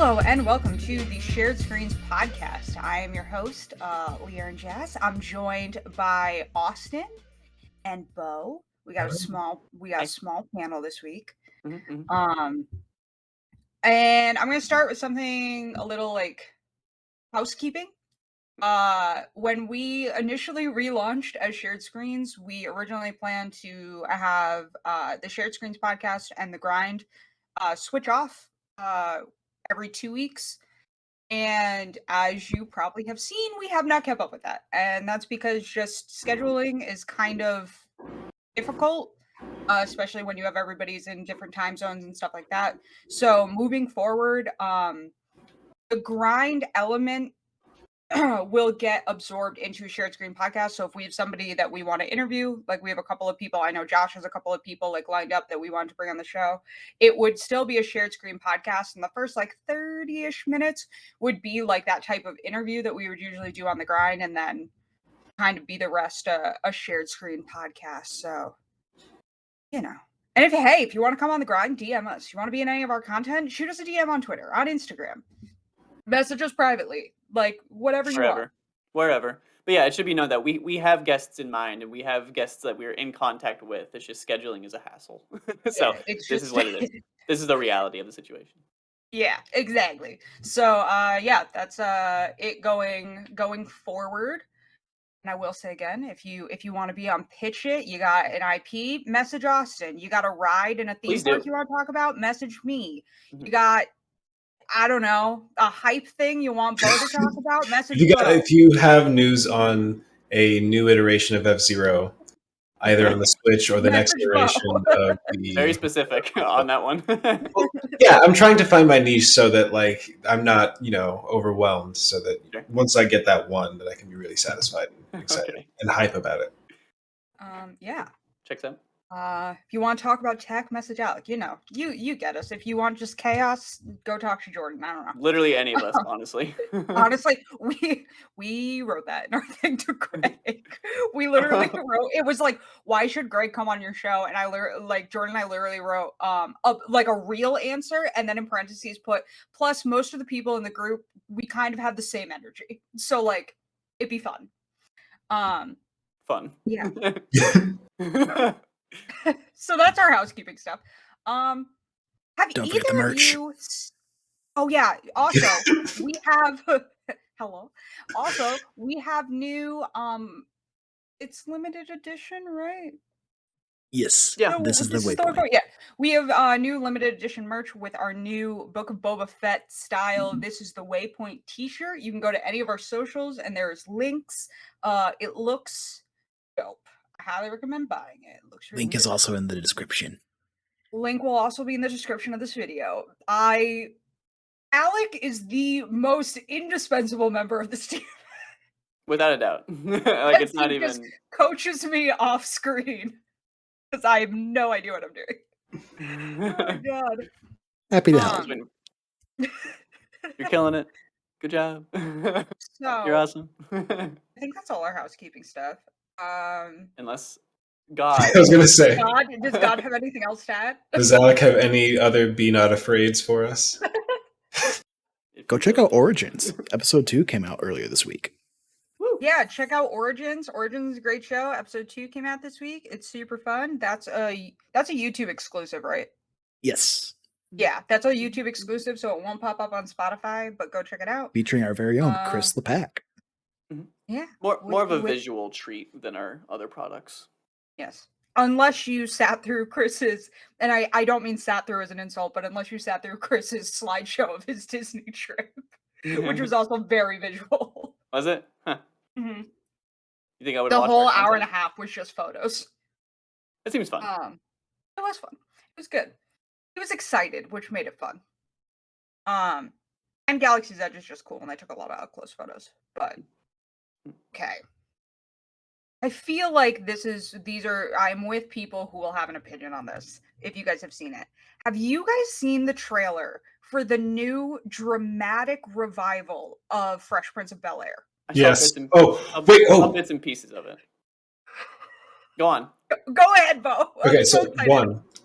Hello and welcome to the Shared Screens podcast. I am your host, LeighErin Jazz. I'm joined by Austin and Bo. We got a small panel this week. And I'm going to start with something a little like housekeeping. When we initially relaunched as Shared Screens, we originally planned to have the Shared Screens podcast and the grind switch off every 2 weeks. And as you probably have seen, we have not kept up with that. And that's because just scheduling is kind of difficult, especially when you have everybody's in different time zones and stuff like that. So moving forward, the grind element will get absorbed into a shared screen podcast. So if we have somebody that we want to interview, like we have a couple of people, I know Josh has a couple of people like lined up that we want to bring on the show, it would still be a shared screen podcast. And the first like 30-ish minutes would be like that type of interview that we would usually do on the grind, and then kind of be the rest a shared screen podcast. So, you know. And if you want to come on the grind, DM us. You want to be in any of our content, shoot us a DM on Twitter, on Instagram. Message us privately, like whatever you want. Wherever. But yeah, it should be known that we have guests in mind, and we have guests that we're in contact with. It's just scheduling is a hassle. So this is what it is. This is the reality of the situation. Yeah, exactly. So that's it going forward. And I will say again, if you want to be on Pitch It, you got an IP, message Austin. You got a ride in a theme park you want to talk about, message me. Mm-hmm. You got, I don't know, a hype thing you want Bo to talk about, message Bo. If you have news on a new iteration of F-Zero, either on the Switch or the next iteration of the... Very specific on that one. Well, yeah, I'm trying to find my niche so that like I'm not, overwhelmed, so that once I get that one, that I can be really satisfied and excited and hype about it. Yeah. Checks out. If you want to talk about tech, message Alec. You get us. If you want just chaos, go talk to Jordan. I don't know. Literally any of us, honestly. Honestly, we wrote that in our thing to Greg. We literally wrote, it was like, why should Greg come on your show? And Jordan and I literally wrote a real answer, and then in parentheses put, plus most of the people in the group, we kind of have the same energy. So like it'd be fun. Fun. Yeah. So that's our housekeeping stuff. Don't forget the merch. Oh yeah. Also, we have hello. Also, we have new it's limited edition, right? Yes. Yeah. So this is the waypoint. Yeah. We have new limited edition merch with our new Book of Boba Fett style. This is the Waypoint t-shirt. You can go to any of our socials and there's links. It looks dope. I highly recommend buying it. Looks really Link is also in the description. Link will also be in the description of this video. Alec is the most indispensable member of this team. Without a doubt. Like it's not even just coaches me off screen because I have no idea what I'm doing. Oh my god. Happy to help. You're killing it. Good job. You're awesome. I think that's all our housekeeping stuff. Unless God. I was going to say. Does God have anything else to add? Does Alec have any other Be Not Afraids for us? Go check out Origins. Episode 2 came out earlier this week. Woo. Yeah, check out Origins. Origins is a great show. Episode 2 came out this week. It's super fun. That's a YouTube exclusive, right? Yes. Yeah, that's a YouTube exclusive, so it won't pop up on Spotify, but go check it out. Featuring our very own Chris LePack. Yeah. More of a visual treat than our other products. Yes. Unless you sat through Chris's, and I don't mean sat through as an insult, but unless you sat through Chris's slideshow of his Disney trip, which was also very visual. Was it? Huh. Mm-hmm. You think I would? The whole hour and a half was just photos. It seems fun. It was fun. It was good. He was excited, which made it fun. And Galaxy's Edge is just cool, and they took a lot of up-close photos. But okay. I feel like I'm with people who will have an opinion on this, if you guys have seen it. Have you guys seen the trailer for the new dramatic revival of Fresh Prince of Bel Air? Yes. Bits and pieces of it. Go on. Go ahead, Bo. Okay, so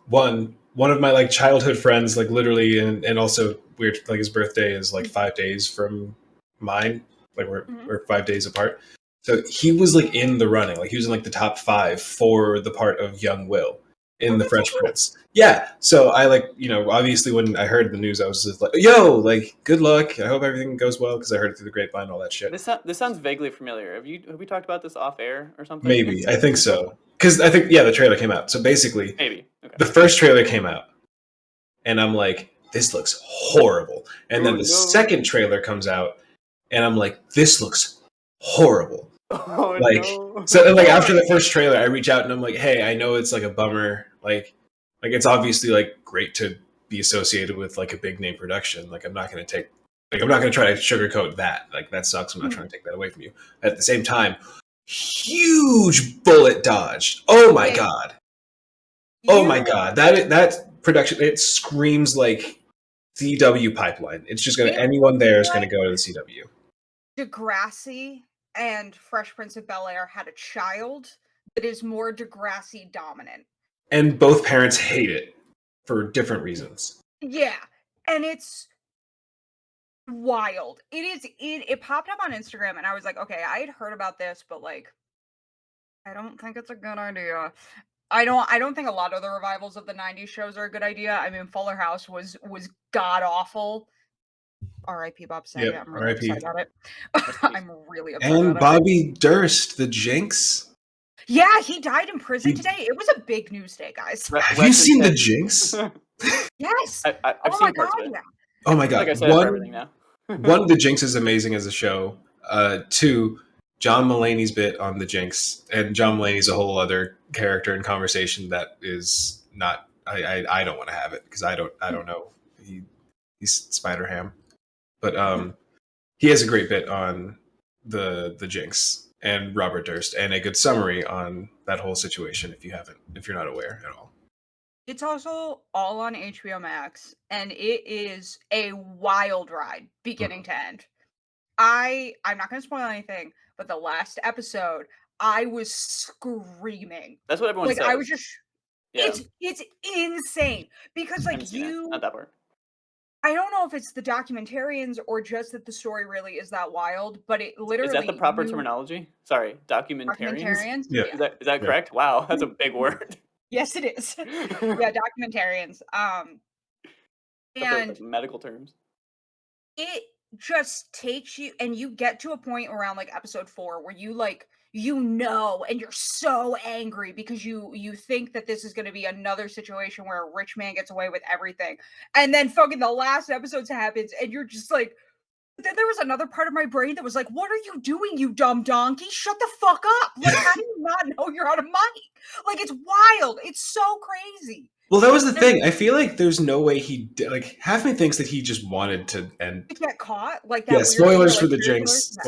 one, one of my like childhood friends, like literally, and also weird, like his birthday is like 5 days from mine. Like we're 5 days apart. So he was like in the running, like he was in like the top 5 for the part of young Will in the Fresh Prince. Yeah. So I like, obviously when I heard the news, I was just like, yo, like good luck. I hope everything goes well because I heard it through the grapevine, all that shit. This sounds vaguely familiar. Have we talked about this off air or something? Maybe. I think so. Because I think, the trailer came out. So basically, maybe the first trailer came out, and I'm like, this looks horrible. And then the second trailer comes out, and I'm like, this looks horrible. So like after the first trailer, I reach out and I'm like, hey, I know it's like a bummer. Like it's obviously like great to be associated with like a big name production. Like I'm not going to try to sugarcoat that. Like that sucks. I'm not trying to take that away from you. At the same time, huge bullet dodged. Oh my god. Oh my god. That production, it screams like CW pipeline. It's just going to, anyone there is going to go to the CW. Degrassi and Fresh Prince of Bel Air had a child that is more Degrassi dominant. And both parents hate it for different reasons. Yeah. And it's wild. It popped up on Instagram and I was like, okay, I had heard about this, but like, I don't think it's a good idea. I don't think a lot of the revivals of the 90s shows are a good idea. I mean, Fuller House was god awful. R.I.P. Bob Saget. Yep, I'm really upset about it. I'm really upset and about Bobby Durst, the Jinx. Yeah, he died in prison today. It was a big news day, guys. Have you seen the Jinx? Yes. I've seen parts of it. Yeah. Oh my god! Like I said, everything now. One, the Jinx is amazing as a show. 2, John Mulaney's bit on the Jinx, and John Mulaney's a whole other character in conversation that is not. I don't want to have it because I don't know. He's Spider Ham, but he has a great bit on the Jinx and Robert Durst, and a good summary on that whole situation if you're not aware at all. It's also all on HBO Max, and it is a wild ride, beginning to end. I'm not going to spoil anything, but the last episode, I was screaming. That's what everyone says. I was just, it's insane because like not that part. I don't know if it's the documentarians or just that the story really is that wild, but it literally... Is that the proper terminology? Sorry, documentarians? Yeah. Is that correct? Wow, that's a big word. Yes, it is. Yeah, documentarians. And... Like medical terms. It just takes you, and you get to a point around like episode 4 where you like, and you're so angry because you think that this is going to be another situation where a rich man gets away with everything, and then fucking the last episode happens and you're just like, then there was another part of my brain that was like, what are you doing, you dumb donkey? Shut the fuck up. Like, how do you not know you're out of money? Like, it's wild. It's so crazy. Well, that was the thing. I feel like there's no way he like. Half me thinks that he just wanted to end. To get caught, like that. Yeah, spoilers for the Jinx /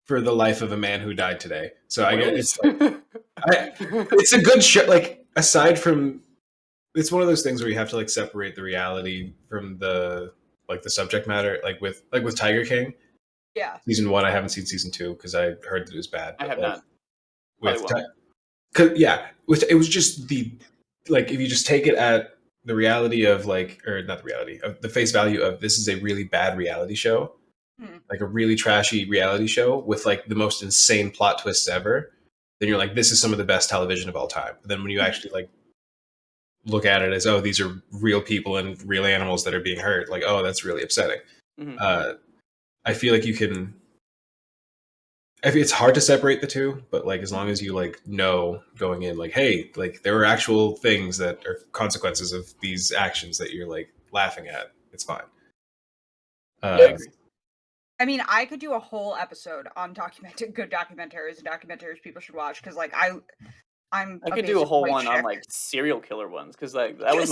for the life of a man who died today. So I guess it's a good show. Like aside from, it's one of those things where you have to like separate the reality from the subject matter. Like with Tiger King. Yeah. Season 1, I haven't seen season 2 because I heard that it was bad. I have not. It was just the. Like if you just take it at the reality of not the reality of the face value of this is a really bad reality show, like a really trashy reality show with like the most insane plot twists ever, then you're like, this is some of the best television of all time. But then when you actually like look at it as, oh, these are real people and real animals that are being hurt, like, oh, that's really upsetting. I feel like you can. It's hard to separate the two, but like as long as you like know going in, like, hey, like there are actual things that are consequences of these actions that you're like laughing at, it's fine. I agree. I mean, I could do a whole episode on good documentaries and documentaries people should watch because like I could do a whole one on like serial killer ones because like that was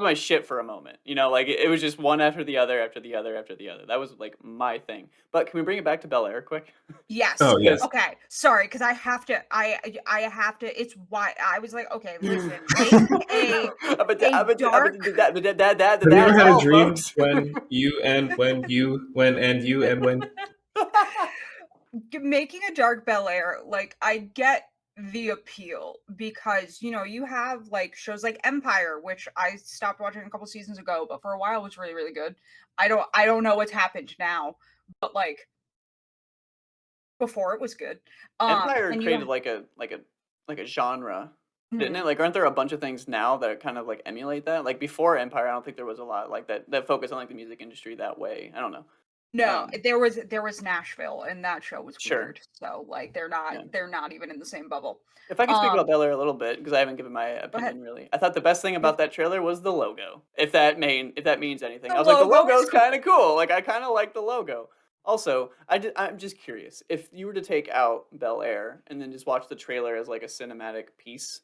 my shit for a moment. You know, like it was just one after the other after the other after the other. That was like my thing. But can we bring it back to Bel Air quick? Yes. Oh yes. Okay. Sorry, because I have to. I have to. It's why I was like, okay, listen. Have you ever had a dream when making a dark Bel Air, like I get the appeal because you have like shows like Empire, which I stopped watching a couple seasons ago, but for a while was really, really good. I don't know what's happened now, but like before it was good. Empire And created like a genre, didn't Mhm. it? Like, aren't there a bunch of things now that kind of like emulate that? Like before Empire, I don't think there was a lot like that focus on like the music industry that way. I don't know. No, Um, there was Nashville, and that show was sure, weird. So like they're not yeah. they're not even in the same bubble. If I could speak about Um, Bel Air a little bit, because I haven't given my go ahead. opinion really. I thought the best thing Yeah. about that trailer was the logo. If that means anything, The I was like, the logo is logo's kind cool. of cool. Like I kind of like the logo. Also, I'm just curious if you were to take out Bel Air and then just watch the trailer as like a cinematic piece.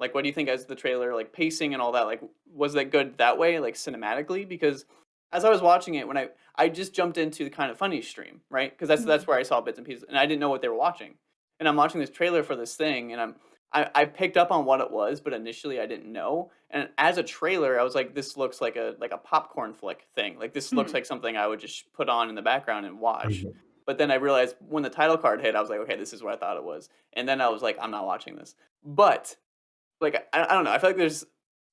Like, what do you think as the trailer, like pacing and all that? Like, was that good that way, like cinematically? Because as I was watching it, when I just jumped into the kind of funny stream, right? Because that's Mhm. where I saw bits and pieces, and I didn't know what they were watching. And I'm watching this trailer for this thing, and I picked up on what it was, but initially I didn't know. And as a trailer, I was like, this looks like a popcorn flick thing. Like this looks Mhm. like something I would just put on in the background and watch. Mhm. But then I realized when the title card hit, I was like, okay, this is what I thought it was. And then I was like, I'm not watching this. But like I don't know. I feel like there's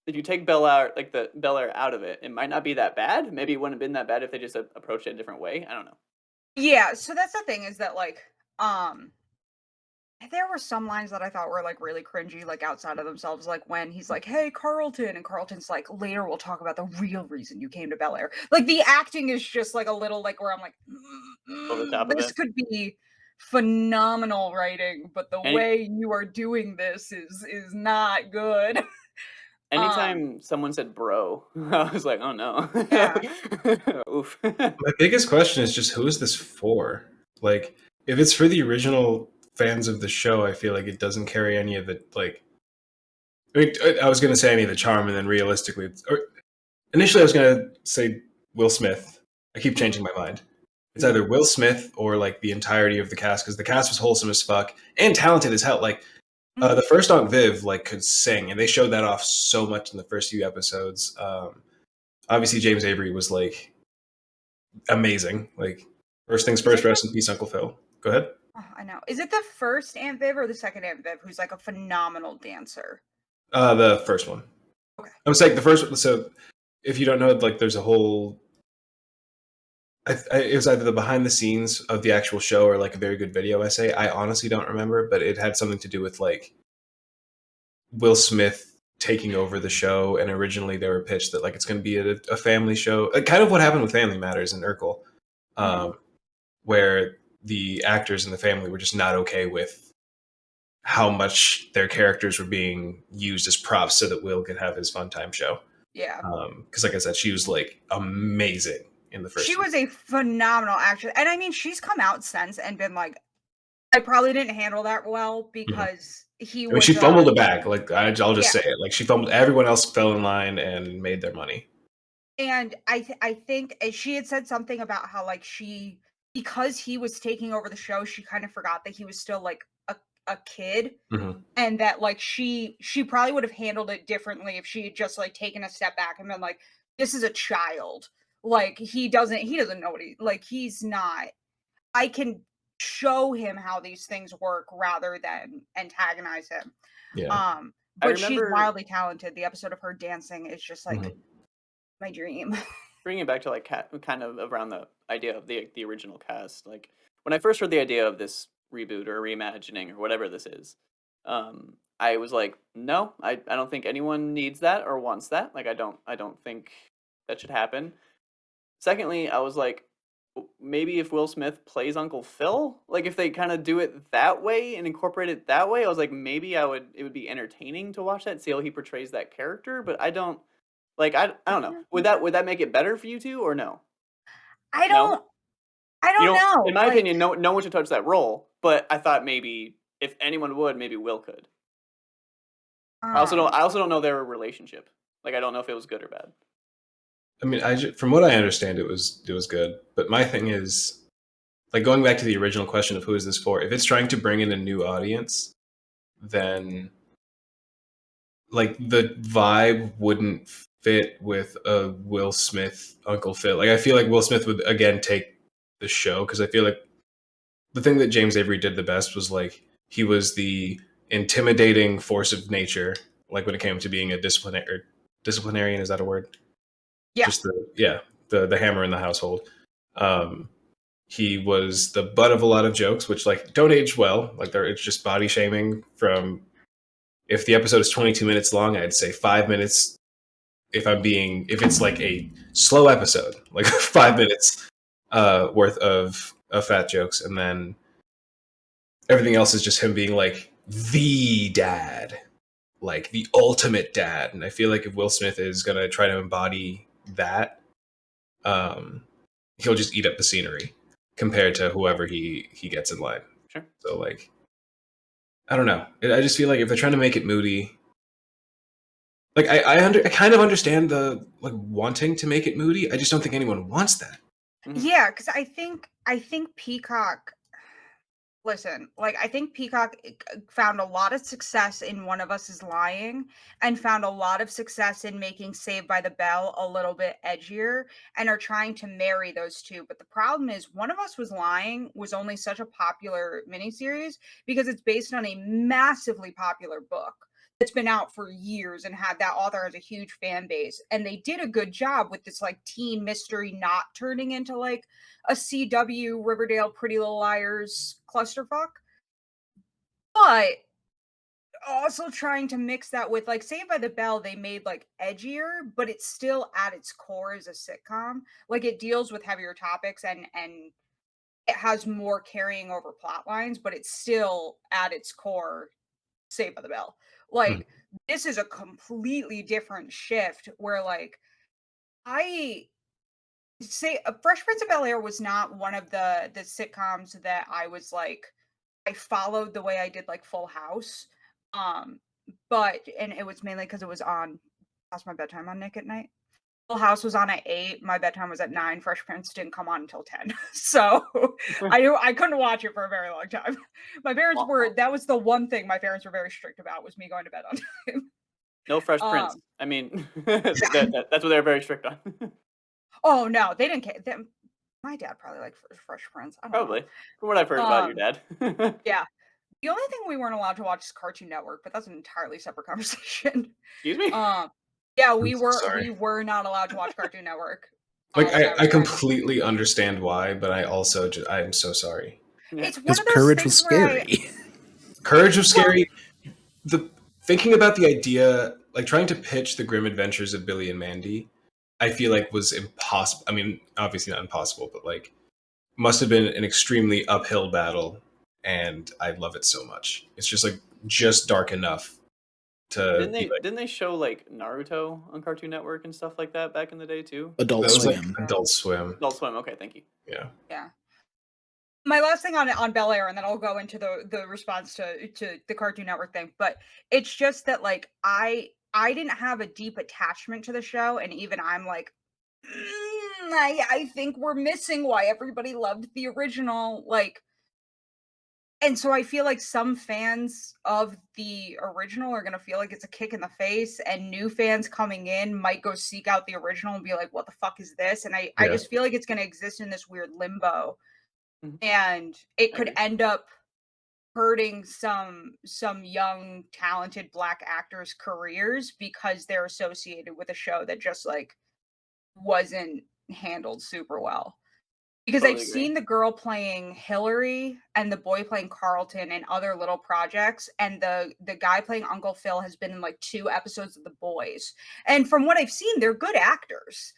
if you take Bel Air like the Bel Air out of it, it might not be that bad. Maybe it wouldn't have been that bad if they just approached it a different way. I don't know. Yeah, so that's the thing is that like um there were some lines that I thought were like really cringy, like outside of themselves, like when he's like, "Hey, Carlton," and Carlton's like, "Later we'll talk about the real reason you came to Bel Air." Like the acting is just like a little like where I'm like, Over the top of this it. could be phenomenal writing, but the Any way you are doing this is not good." Um, anytime someone said bro, I was like, oh no. yeah. Oof. My biggest question is just who is this for? Like, if it's for the original fans of the show, I feel like it doesn't carry any of the like. I mean, I was going to say any of the charm, and then realistically, initially I was going to say Will Smith. I keep changing my mind. It's Mhm. either Will Smith or like the entirety of the cast because the cast was wholesome as fuck and talented as hell. Like Mhm. the first Aunt Viv like could sing, and they showed that off so much in the first few episodes. Obviously, James Avery was like amazing. Like first things Is first, it the rest in peace, Uncle Phil. Go ahead. oh, I know. Is it the first Aunt Viv or the second Aunt Viv who's like a phenomenal dancer? The first one. Okay. I was like the first one. So if you don't know, like there's a whole. It was either the behind the scenes of the actual show or like a very good video essay. I honestly don't remember, but it had something to do with like Will Smith taking over the show. And originally they were pitched that like it's going to be a family show, kind of what happened with Family Matters in Urkel, Mhm. um, where the actors and the family were just not okay with how much their characters were being used as props so that Will could have his fun time show. Yeah. Because, like I said, she was like amazing in the first She few. was a phenomenal actress, and I mean, she's come out since and been like, "I probably didn't handle that well Mhm. because he I mean, she was, fumbled the bag. Like I'll just yeah." say it. Like she fumbled. Everyone else fell in line and made their money. And I think she had said something about how, like, because he was taking over the show, she kind of forgot that he was still, like, a kid, Hmm. and that, like, she probably would have handled it differently if she had just, like, taken a step back and been like, "This is a child." Like, he doesn't know what he's not I can show him how these things work rather than antagonize him. Yeah. I But she's remember wildly talented. The episode of her dancing is just like Hmm. my dream. bringing it back to like kind of around the idea of the original cast. Like when I first heard the idea of this reboot or reimagining or whatever this is, I was like, no, I don't think anyone needs that or wants that. Like I don't think that should happen. Secondly, I was like, maybe if Will Smith plays Uncle Phil, like if they kind of do it that way and incorporate it that way, I was like, maybe it would be entertaining to watch that, see how he portrays that character. But I don't like I don't know. Would that make it better for you two or no? I No, don't I you don't don't. In know. my Like, opinion, no one should touch that role. But I thought maybe if anyone would, maybe Will could. um, I also don't know their relationship. Like I don't know if it was good or bad. I mean, from what I understand, it was good. But my thing is, like going back to the original question of who is this for? If it's trying to bring in a new audience, then like the vibe wouldn't fit with a Will Smith Uncle Phil. Like I feel like Will Smith would again take the show because I feel like the thing that James Avery did the best was like he was the intimidating force of nature, like when it came to being a disciplinarian. Is that a word? Yeah. Just the hammer in the household. He was the butt of a lot of jokes, which like don't age well. Like it's just body shaming from. If the episode is 22 minutes long, I'd say 5 minutes. If it's like a slow episode, like 5 minutes worth of fat jokes, and then everything else is just him being like the dad, like the ultimate dad. And I feel like if Will Smith is gonna try to embody that, he'll just eat up the scenery compared to whoever he gets in line. Sure. So like, I don't know. I just feel like if they're trying to make it moody, like I kind of understand the like wanting to make it moody. I just don't think anyone wants that. Yeah, because I think Peacock. Listen, like I think Peacock found a lot of success in One of Us is Lying, and found a lot of success in making Saved by the Bell a little bit edgier, and are trying to marry those two. But the problem is, One of Us was Lying was only such a popular miniseries because it's based on a massively popular book that's been out for years and had that author has a huge fan base. And they did a good job with this like teen mystery not turning into like a CW Riverdale Pretty Little Liars clusterfuck. But also trying to mix that with like Saved by the Bell, they made like edgier, but it's still at its core as a sitcom. Like it deals with heavier topics and it has more carrying over plot lines, but it's still at its core Saved by the Bell. Like this is a completely different shift where like I say Fresh Prince of Bel Air was not one of the sitcoms that I was like I followed the way I did like Full House. But and it was mainly because it was on past my bedtime on Nick at Night. Full House was on at 8. My bedtime was at 9. Fresh Prince didn't come on until 10. So I couldn't watch it for a very long time. My parents were that was the one thing my parents were very strict about was me going to bed on time. No Fresh Prince. I mean, that's what they're very strict on. Oh no, they didn't care. My dad probably liked Fresh Prince. I don't Probably, know. from what I've heard about your dad. Yeah. The only thing we weren't allowed to watch is Cartoon Network, but that's an entirely separate conversation. Excuse me? Yeah, I'm so sorry. we were not allowed to watch Cartoon Network. Like I completely understand why, but I also I'm so sorry. It's one of those Courage things was where scary. Courage was scary. The thinking about the idea, like trying to pitch the grim adventures of Billy and Mandy, I feel like was impossible. I mean, obviously not impossible, but like must have been an extremely uphill battle, and I love it so much. It's just like just dark enough to didn't they show like Naruto on Cartoon Network and stuff like that back in the day too? Adult Swim. Like Adult Swim. Adult Swim. Okay, thank you. Yeah. Yeah. My last thing on Bel Air, and then I'll go into the response to the Cartoon Network thing. But it's just that like I didn't have a deep attachment to the show, and even I'm like, I think we're missing why everybody loved the original. Like, and so I feel like some fans of the original are gonna feel like it's a kick in the face, and new fans coming in might go seek out the original and be like, "What the fuck is this?" And I just feel like it's gonna exist in this weird limbo. And it could end up hurting some young talented black actors careers because they're associated with a show that just like wasn't handled super well, because Totally I've agree. seen the girl playing Hillary and the boy playing Carlton in other little projects, and the guy playing Uncle Phil has been in like 2 episodes of The Boys, and from what I've seen they're good actors.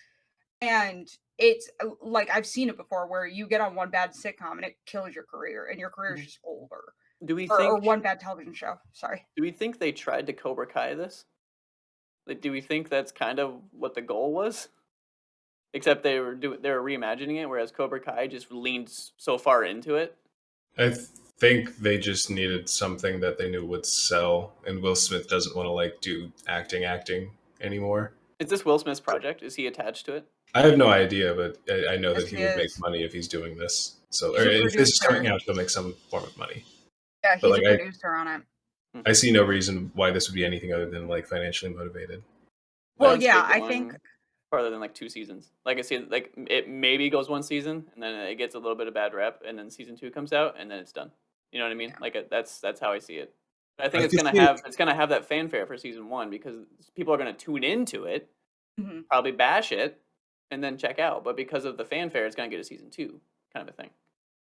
And it's like I've seen it before where you get on one bad sitcom and it kills your career and your career is just over. Do we Or think one bad television show. Sorry. Do we think they tried to Cobra Kai this? Like, do we think that's kind of what the goal was? Except they were reimagining it, whereas Cobra Kai just leaned so far into it. I think they just needed something that they knew would sell, and Will Smith doesn't want to like do acting anymore. Is this Will Smith's project? Is he attached to it? I have no idea, but I know Yes, that he he would make is. money if he's doing this. So, He's or a if this is producer. coming out, he'll make some form of money. Yeah, But, he's like, a producer on it. I see no reason why this would be anything other than like financially motivated. Well, Let's yeah, keep I going think farther than like 2 seasons. Like I see, like it maybe goes 1 season and then it gets a little bit of bad rep, and then season 2 comes out and then it's done. You know what I mean? Yeah. Like that's how I see it. I think I it's could gonna see it. have that fanfare for season 1 because people are gonna tune into it, Mhm. probably bash it, and then check out. But because of the fanfare, it's gonna get a season 2 kind of a thing.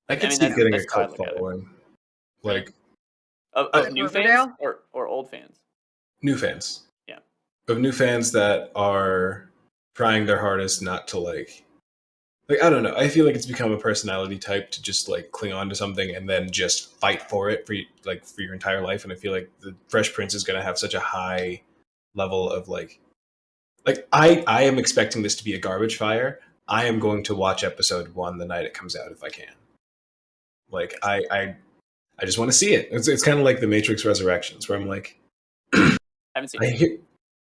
I I could mean, see it getting a that's how I cult look at it. following, Really, like of I, Like new fans Riverdale? or old fans. new fans, Yeah. of new fans that are trying their hardest not to like I don't know. I feel like it's become a personality type to just like cling on to something and then just fight for it for your entire life. And I feel like the Fresh Prince is going to have such a high level of like I am expecting this to be a garbage fire. I am going to watch episode 1 the night it comes out if I can. Like I just want to see it. It's kind of like the Matrix Resurrections where I'm like Haven't seen I it. hear,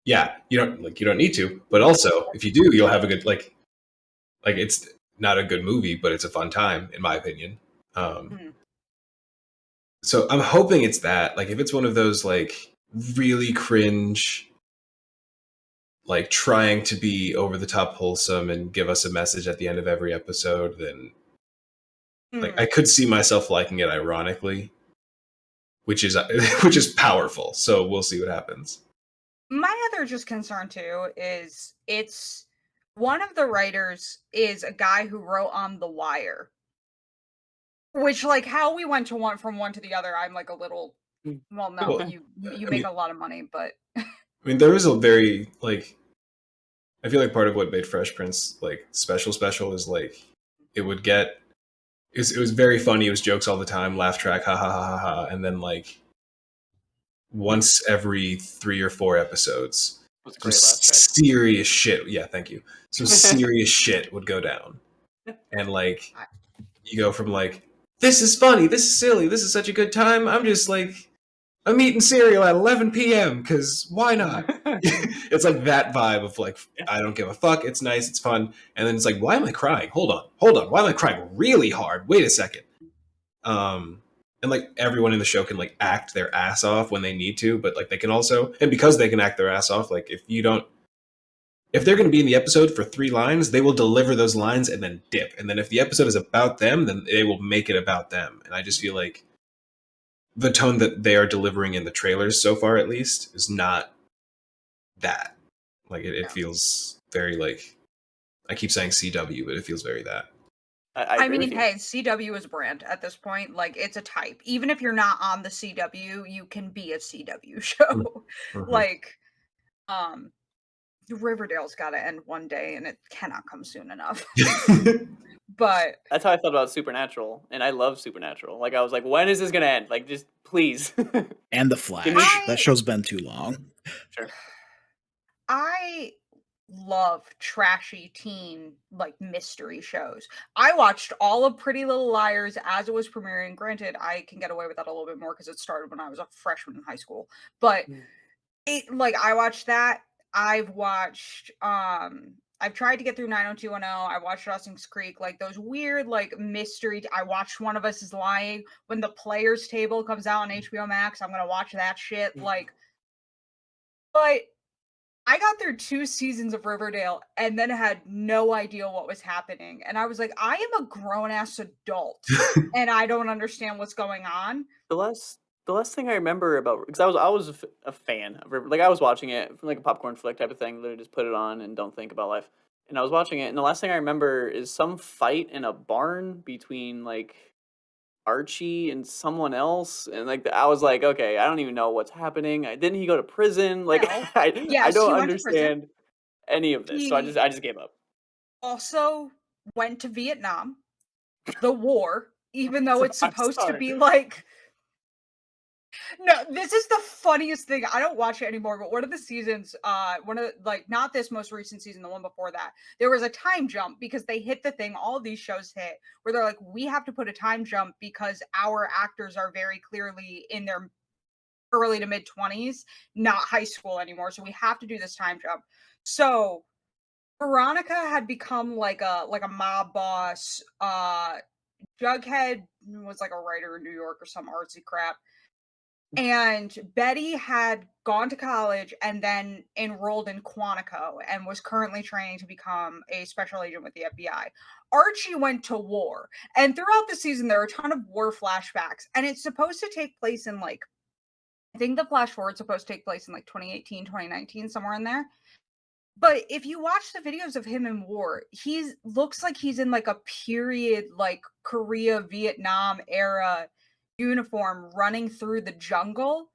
yeah, you don't need to, but also if you do, you'll have a good like it's not a good movie, but it's a fun time in my opinion. Mhm. So I'm hoping it's that. Like if it's one of those like really cringe, like trying to be over the top wholesome and give us a message at the end of every episode, then like I Mhm. could see myself liking it ironically, which is which is powerful. So we'll see what happens. My other just concern too is it's one of the writers is a guy who wrote on The Wire, which like how we went to one from one to the other, I'm like a little well, no, Well, you I make mean, a lot of money, but there is a very like I feel like part of what made Fresh Prince like special is like it would get it was very funny. It was jokes all the time, laugh track, ha ha ha ha ha, and then like once every 3 or 4 episodes, It was a some great laugh track. serious shit. Yeah, thank you. Some serious shit would go down, and like I, you go from like this is funny, this is silly, this is such a good time. I'm just like I'm eating cereal at 11 p.m. because why not? It's like that vibe of like Yeah. I don't give a fuck. It's nice, it's fun, and then it's like why am I crying? Hold on. Why am I crying really hard? Wait a second. Um, and like everyone in the show can like act their ass off when they need to, but like they can also, and because they can act their ass off, like if they're going to be in the episode for 3 lines, they will deliver those lines and then dip. And then if the episode is about them, then they will make it about them. And I just feel like the tone that they are delivering in the trailers so far, at least, is not that. Like it no. feels very like I keep saying CW, but it feels very that. I I agree with mean, you. hey, CW is a brand at this point. Like it's a type. Even if you're not on the CW, you can be a CW show. Mm-hmm. Like, um, Riverdale's got to end one day, and it cannot come soon enough. But That's how I felt about Supernatural, and I love Supernatural. Like I was like, when is this gonna end? Like, just please. And The Give me Flash. That I show's been too long. sure. I love trashy teen like mystery shows. I watched all of Pretty Little Liars as it was premiering. Granted, I can get away with that a little bit more because it started when I was a freshman in high school. But it like I watched that. I've tried to get through 90210. I watched Dawson's Creek, like those weird like mystery. I watched One of Us is Lying. When the Players Table comes out on HBO Max, I'm gonna watch that shit. Like, but I got through 2 seasons of Riverdale and then had no idea what was happening, and I was like, "I am a grown-ass adult, and I don't understand what's going on." The last thing I remember about because I was a fan of like I was watching it from like a popcorn flick type of thing. Literally just put it on and don't think about life. And I was watching it, and the last thing I remember is some fight in a barn between like Archie and someone else, and like I was like, okay, I don't even know what's happening. Didn't he go to prison? Like Well, I yes, don't he went to prison. understand any of this, so He I just gave up. also went to Vietnam, the war, even though it's I'm supposed to sorry. be like no, this is the funniest thing. I don't watch it anymore, but one of the seasons, one of the, like not this most recent season, the one before that, there was a time jump because they hit the thing all of these shows hit where they're like, we have to put a time jump because our actors are very clearly in their early to mid 20s, not high school anymore. So we have to do this time jump. So Veronica had become like a mob boss. Jughead was like a writer in New York or some artsy crap. And Betty had gone to college and then enrolled in Quantico and was currently training to become a special agent with the FBI. Archie went to war. And throughout the season, there are a ton of war flashbacks. And it's supposed to take place in like I think the flash forward's supposed to take place in like 2018, 2019, somewhere in there. But if you watch the videos of him in war, he's looks like he's in like a period like Korea, Vietnam era uniform running through the jungle.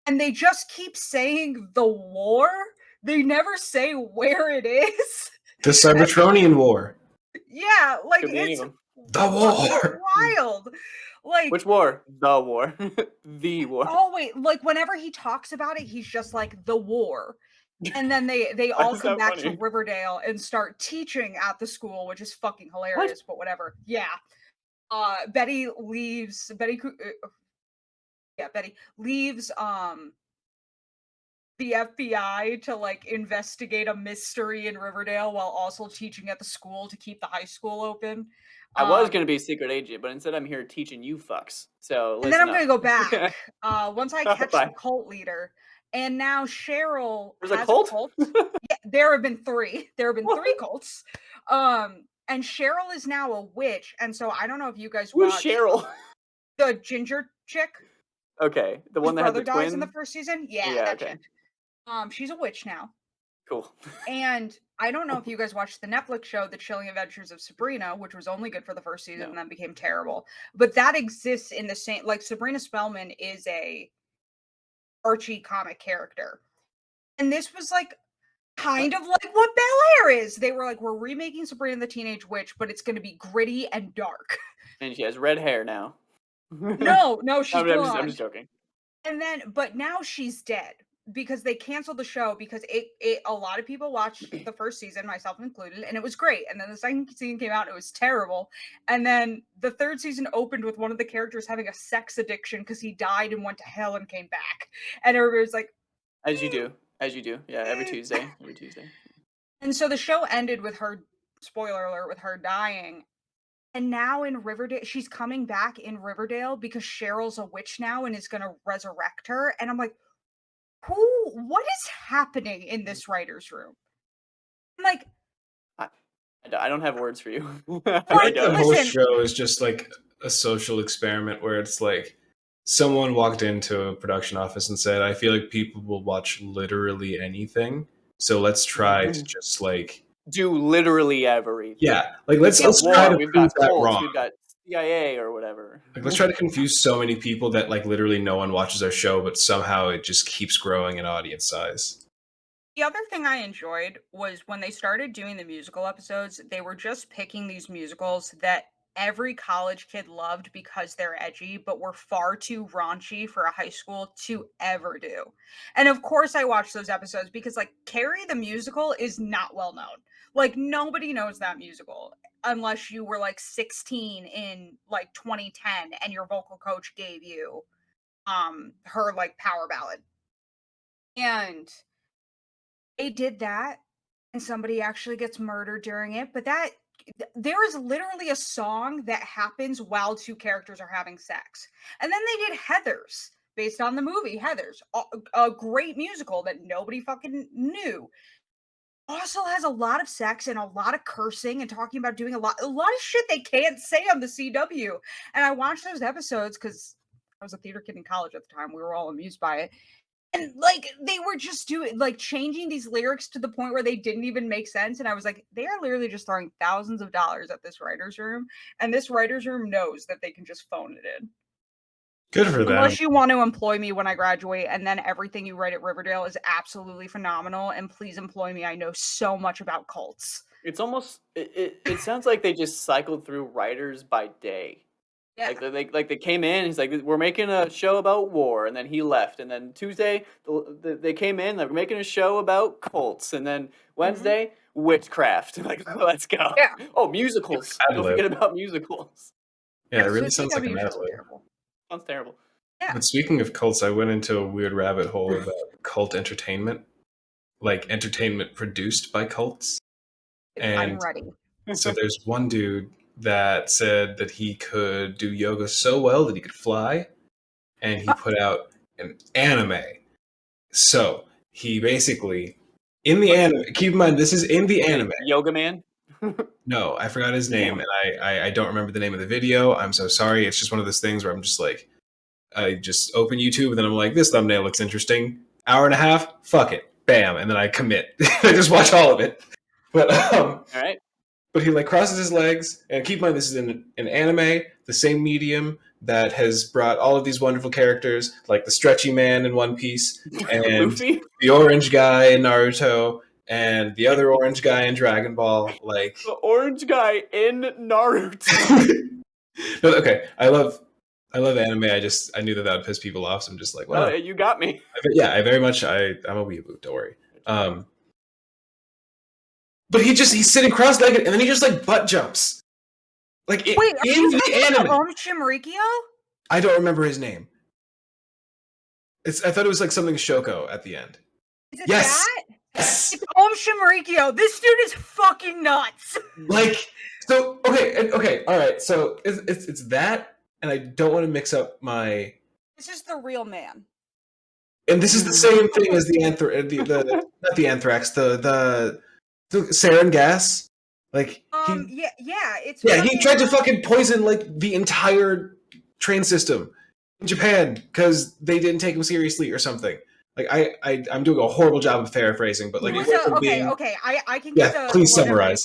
And they just keep saying the war. They never say where it is. The Cybertronian War. Yeah, like Could be any it's of them. The war. wild. Like Which war? The war. The war. oh wait, like whenever he talks about it, he's just like the war. And then they Why all is come that back to funny? Riverdale and start teaching at the school, which is fucking What? hilarious, but whatever. Yeah. Betty leaves Betty Betty leaves the FBI to like investigate a mystery in Riverdale while also teaching at the school to keep the high school open. I was gonna be a secret agent, but instead I'm here teaching you fucks. So And then listen I'm gonna up. go back once I catch the Bye. cult leader. And now Cheryl There's a has cult? a cult. Yeah, there have been 3. There have been 3 What? cults. And Cheryl is now a witch. And so I don't know if you guys Who's watched Cheryl? the ginger chick Okay, the whose one that had brother the dies in the twin? first season. Yeah, Yeah, that okay. chick. She's a witch now. Cool. And I don't know if you guys watched the Netflix show, The Chilling Adventures of Sabrina, which was only good for the first season No. and then became terrible. But that exists in the same, like Sabrina Spellman is a Archie comic character. And this was like kind of like what Bel Air is. They were like, we're remaking Sabrina the Teenage Witch, but it's going to be gritty and dark. And she has red hair now. No, she's I'm blonde. just joking. And then, but now she's dead because they canceled the show because it a lot of people watched the first season, myself included, and it was great. And then the second season came out, and it was terrible. And then the third season opened with one of the characters having a sex addiction because he died and went to hell and came back. And everybody was like, As you do. Yeah, every Tuesday. And so the show ended with her, spoiler alert, with her dying. And now in Riverdale, she's coming back in Riverdale because Cheryl's a witch now and is going to resurrect her. And I'm like, what is happening in this writer's room? I'm like, I don't have words for you. I I think the don't. whole Listen. show is just like a social experiment where it's like someone walked into a production office and said, I feel like people will watch literally anything. So let's try to just like do literally everything. Yeah. Like let's war, try to we've prove got that cults, wrong. we've got CIA or whatever. Like let's try to confuse so many people that like literally no one watches our show, but somehow it just keeps growing in audience size. The other thing I enjoyed was when they started doing the musical episodes, they were just picking these musicals that every college kid loved because they're edgy, but were far too raunchy for a high school to ever do. And of course, I watched those episodes because, like, Carrie the musical is not well known. Like, nobody knows that musical unless you were like 16 in like 2010 and your vocal coach gave you her like power ballad. And they did that, and somebody actually gets murdered during it, but there is literally a song that happens while 2 characters are having sex. And then they did Heathers, based on the movie Heathers, a great musical that nobody fucking knew. Also has a lot of sex and a lot of cursing and talking about doing a lot of shit they can't say on the CW. And I watched those episodes because I was a theater kid in college at the time. We were all amused by it. And, like, they were just doing, like, changing these lyrics to the point where they didn't even make sense, and I was like, they are literally just throwing thousands of dollars at this writer's room, and this writer's room knows that they can just phone it in. Good for them. Unless you want to employ me when I graduate, and then everything you write at Riverdale is absolutely phenomenal, and please employ me. I know so much about cults. It's almost, it sounds like they just cycled through writers by day. Yeah. Like they came in, he's like, we're making a show about war, and then he left, and then Tuesday they came in, like, we're making a show about cults, and then Wednesday witchcraft. Like, let's go. Yeah. Oh, musicals. Don't forget about musicals. Yeah, it really so sounds like an CW is ad lib. terrible. Sounds terrible. Yeah. But speaking of cults, I went into a weird rabbit hole about cult entertainment, like entertainment produced by cults. I'm And ready. so there's one dude that said that he could do yoga so well that he could fly, and he put out an anime. So he basically, in the anime, keep in mind this is in the anime. Yoga Man? No, I forgot his name, and I don't remember the name of the video. I'm so sorry. It's just one of those things where I'm just like, I just open YouTube and then I'm like, this thumbnail looks interesting. Hour and a half, fuck it, bam, and then I commit. I just watch all of it. But all right. But he like crosses his legs, and keep in mind this is an anime, the same medium that has brought all of these wonderful characters, like the stretchy man in One Piece, and Luffy? the orange guy in Naruto, and the other orange guy in Dragon Ball. Like the orange guy in Naruto. No, okay, I love anime. I knew that would piss people off, so I'm just like, well, oh, you got me. Yeah, I'm a weeaboo. Don't worry. But he's sitting cross-legged, and then he just like butt jumps. Like Wait, are in you the anime. Shimmerikyo? I don't remember his name. I thought it was like something Shoko at the end. Is it yes. that? Yes. It's Shimmerikyo. This dude is fucking nuts. Like, so okay, all right. So it's that, and I don't want to mix up my. This is the real man. And this is the same thing as the not the anthrax, the sarin gas. Like he tried to fucking poison like the entire train system in Japan because they didn't take him seriously or something. Like I'm doing a horrible job of paraphrasing, but like I can get the please summarize.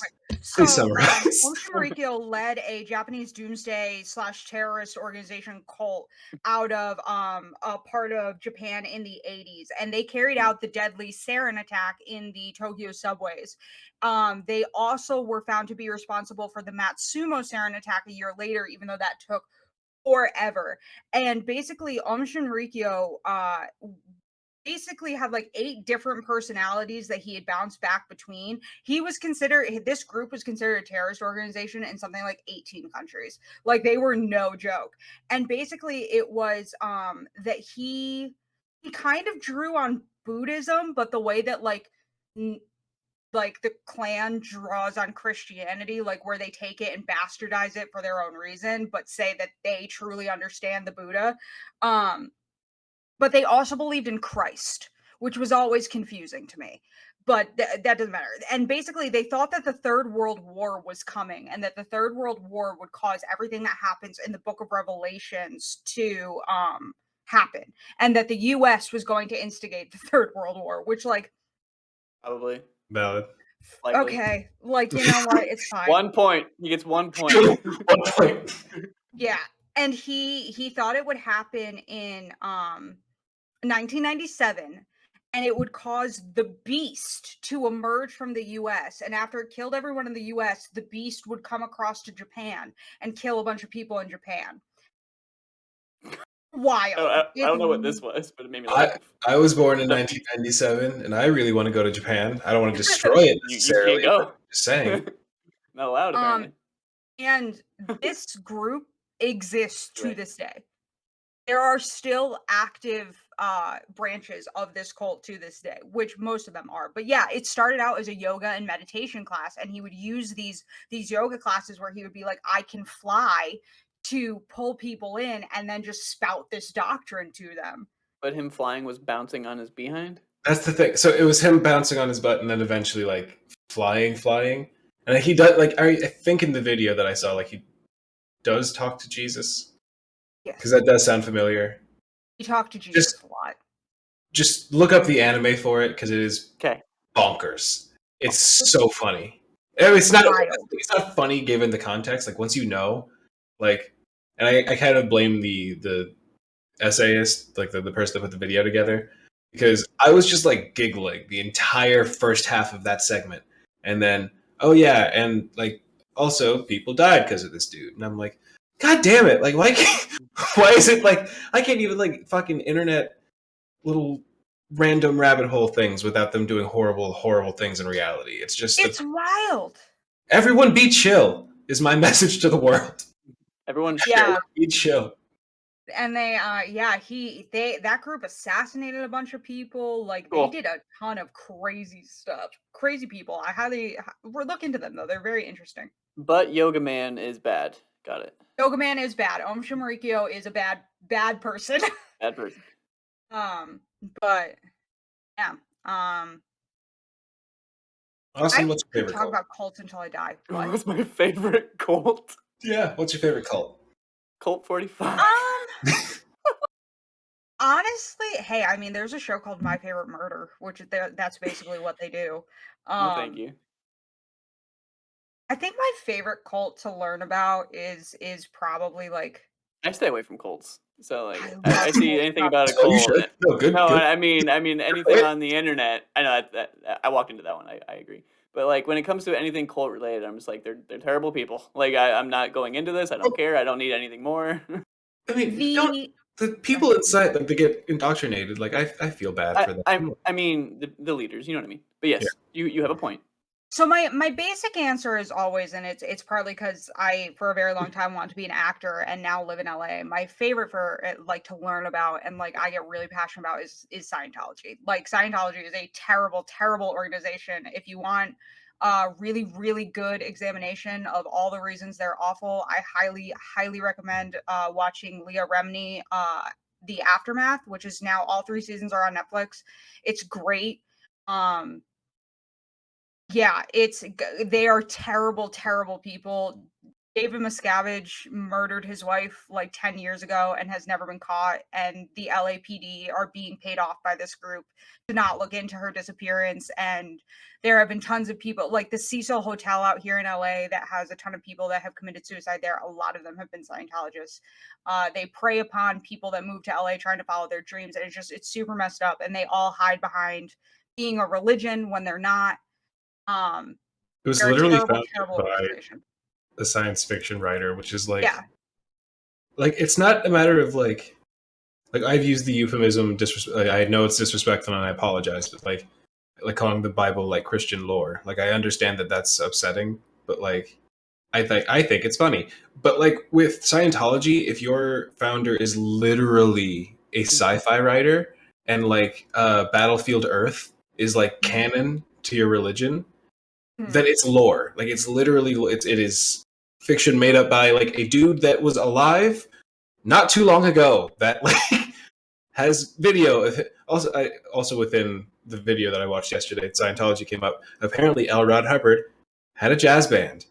Please summarize. Shimmerikyo led a Japanese doomsday / terrorist organization cult out of a part of Japan in the 80s, and they carried out the deadly sarin attack in the Tokyo subways. They also were found to be responsible for the Matsumo sarin attack a year later, even though that took forever. And basically, Shimmerikyo basically had like 8 different personalities that he had bounced back between. This group was considered a terrorist organization in something like 18 countries. Like they were no joke. And basically it was that he kind of drew on Buddhism, but the way that like the Klan draws on Christianity, like where they take it and bastardize it for their own reason, but say that they truly understand the Buddha. But they also believed in Christ, which was always confusing to me. But that doesn't matter. And basically, they thought that the Third World War was coming, and that the Third World War would cause everything that happens in the Book of Revelations to happen, and that the U.S. was going to instigate the Third World War. Which, like, probably valid. Likely. Okay, like you know what? It's fine. 1 point. He gets 1 point. 1 point. Yeah. And he thought it would happen in 1997, and it would cause the Beast to emerge from the U.S. And after it killed everyone in the U.S., the Beast would come across to Japan and kill a bunch of people in Japan. Wild. I don't know what this was, but it made me laugh. I was born in 1997, and I really want to go to Japan. I don't want to destroy it necessarily. You can't go. Just saying. Not allowed, apparently. And this group exists to this day. There are still active branches of this cult to this day, which most of them are. But yeah, it started out as a yoga and meditation class, and he would use these yoga classes where he would be like, I can fly, to pull people in and then just spout this doctrine to them. But him flying was bouncing on his behind? That's the thing. So it was him bouncing on his butt and then eventually like flying. And he does like I think in the video that I saw, like he does talk to Jesus. Yes. Because that does sound familiar. He talked to Jesus a lot. Just look up the anime for it because it is bonkers. It's so funny. I mean, it's not funny given the context. Like once you know, like, and I kind of blame the essayist, like the person that put the video together, because I was just like giggling the entire first half of that segment, and then oh yeah, and like also people died because of this dude, and I'm like, God damn it! Like why is it like I can't even like fucking internet little random rabbit hole things without them doing horrible things in reality. It's wild. Everyone be chill is my message to the world. Everyone be chill. And that group assassinated a bunch of people. Like they did a ton of crazy stuff. Crazy people. We're looking into them though. They're very interesting. But Yoga Man is bad. Got it. Yoga Man is bad. Shimmerikyo is a bad person. Bad person. But yeah. Austin, what's your favorite cult? I could talk about cults until I die. What's my favorite cult? Yeah, what's your favorite cult? Cult 45. Honestly, hey, I mean, there's a show called My Favorite Murder, which that's basically what they do. No, thank Um, you. I think my favorite cult to learn about is probably like I stay away from cults. So like, I I love see cult anything stuff. about a Oh, you cult. should. No, good, No, good. I mean anything on the internet. I know that I walked into that one. I agree. But like when it comes to anything cult related, I'm just like they're terrible people. Like I'm not going into this. I don't care. I don't need anything more. I mean, don't The the Go people ahead. inside like they get indoctrinated? Like I feel bad for them. I mean the leaders. You know what I mean. But Yeah. yes, you have a point. So my basic answer is always, and it's partly because I for a very long time wanted to be an actor and now live in LA. My favorite for like to learn about and like I get really passionate about is Scientology. Like Scientology is a terrible, terrible organization. If you want really, really good examination of all the reasons they're awful, I highly, highly recommend watching Leah Remini, The Aftermath, which is now all 3 seasons are on Netflix. It's great. Um, yeah, they are terrible, terrible people. David Miscavige murdered his wife like 10 years ago and has never been caught. And the LAPD are being paid off by this group to not look into her disappearance. And there have been tons of people, like the Cecil Hotel out here in LA, that has a ton of people that have committed suicide there. A lot of them have been Scientologists. They prey upon people that move to LA trying to follow their dreams. And it's super messed up. And they all hide behind being a religion when they're not. Um, It was they're a literally terrible, founded terrible by organization. a science fiction writer, which is Yeah. like it's not a matter of like I've used the euphemism disrespect. I know it's disrespectful and I apologize, but like calling the Bible like Christian lore. Like I understand that that's upsetting, but like I think it's funny. But like with Scientology, if your founder is literally a sci-fi writer and like Battlefield Earth is like canon to your religion, then it's lore. Like it's literally it is fiction made up by like a dude that was alive not too long ago that like has video of it. Also within the video that I watched yesterday, Scientology came up. Apparently L. Ron Hubbard had a jazz band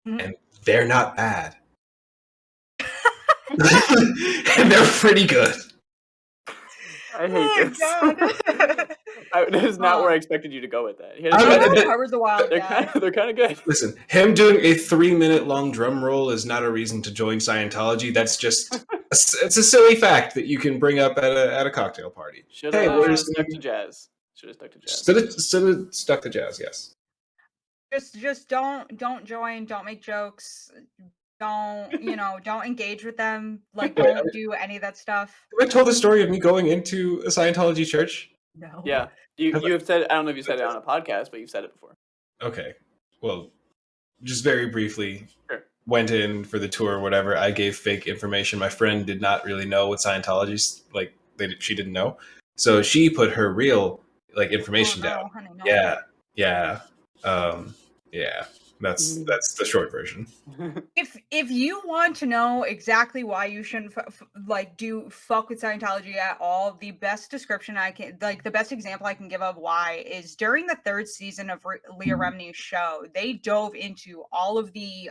and they're not bad. And they're pretty good. I hate this. God. That is not where I expected you to go with that. Hubbard's a wild guy. They're kind of good. Listen, him doing a 3-minute long drum roll is not a reason to join Scientology. That's just it's a silly fact that you can bring up at a cocktail party. Should have stuck to jazz. Should have stuck to jazz. Should have stuck to jazz. Yes. Just don't join. Don't make jokes. Don't engage with them. Like don't do any of that stuff. Have I told the story of me going into a Scientology church? No. Yeah, you have said. I don't know if you said it on a podcast, but you've said it before. Okay. Well, just very briefly. Sure. Went in for the tour or whatever. I gave fake information. My friend did not really know what Scientology like. She didn't know, so she put her real like information down. Honey, no. Yeah. That's the short version. If you want to know exactly why you shouldn't fuck with Scientology at all, the best description the best example I can give of why is during the 3rd season of Leah Remini's show, they dove into all of the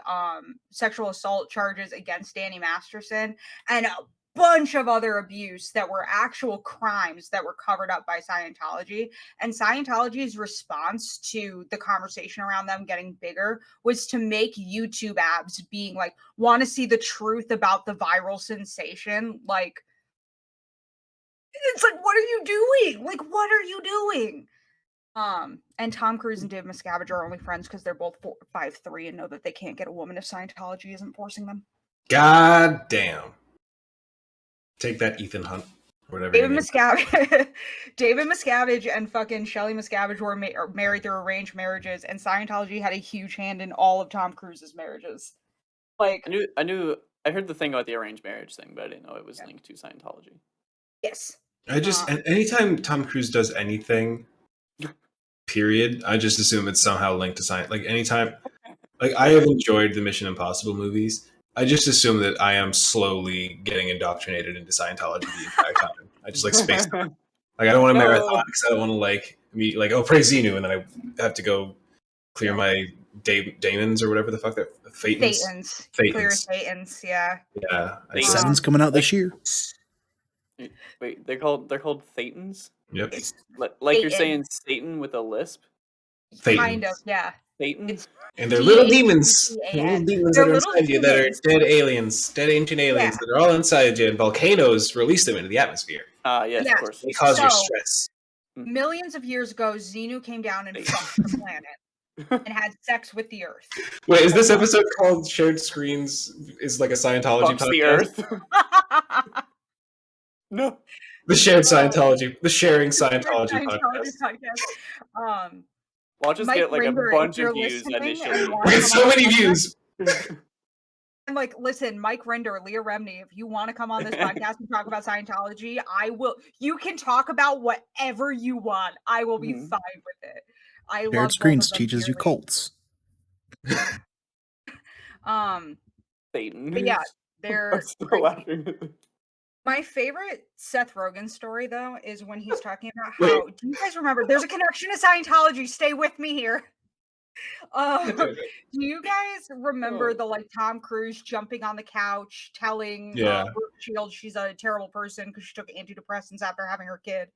sexual assault charges against Danny Masterson and a bunch of other abuse that were actual crimes that were covered up by Scientology. And Scientology's response to the conversation around them getting bigger was to make YouTube ads being like, want to see the truth about the viral sensation? Like, it's like, what are you doing? Like, what are you doing? And Tom Cruise and David Miscavige are only friends because they're both 5'3" and know that they can't get a woman if Scientology isn't forcing them. God damn. Take that, Ethan Hunt. Whatever. David Miscavige and fucking Shelley Miscavige were married through arranged marriages, and Scientology had a huge hand in all of Tom Cruise's marriages. Like I heard the thing about the arranged marriage thing, but I didn't know it was linked to Scientology. Yes. Anytime Tom Cruise does anything, period, I just assume it's somehow linked to science. Like anytime, like I have enjoyed the Mission Impossible movies. I just assume that I am slowly getting indoctrinated into Scientology the entire time. I just like space time. Like I don't want to marathon because I don't want to like meet like praise Xenu and then I have to go clear my daemons or whatever the fuck they're Thetans. Clear Thetans, yeah. Yeah. 7's coming out this year. Wait, they're called Thetans? Yep. It's Like you're Satan. saying Satan with a lisp? Kind of, Thetans. yeah. Satan? It's And they're little demons. They're little T-A-T-A-N. demons They're that are little inside you that are demons. dead aliens, dead ancient aliens Yeah. that are all inside you, and volcanoes release them into the atmosphere. Yes, Yes. of course. They cause you So, stress. millions of years ago, Xenu came down and Satan. fucked the planet and had sex with the Earth. Wait, is this episode called Shared Screens is like a Scientology Fucks the podcast? earth. No. The Shared Scientology, the Sharing Scientology Scientology podcast. podcast. We'll just Mike get like Rinder, a bunch if you're of views listening initially. and want We to had come so on many the views. podcast, I'm like, listen, Mike Rinder, Leah Remney, if you want to come on this podcast and talk about Scientology, I will. You can talk about whatever you want. I will be fine with it. I love Shared Screens both of them teaches you dearly. cults. Satan. But yeah, I'm they're still crazy. laughing at this. My favorite Seth Rogen story, though, is when he's talking about how. Do you guys remember? There's a connection to Scientology. Stay with me here. Do you guys remember the like Tom Cruise jumping on the couch, telling Yeah. Brooke Shields she's a terrible person because she took antidepressants after having her kid?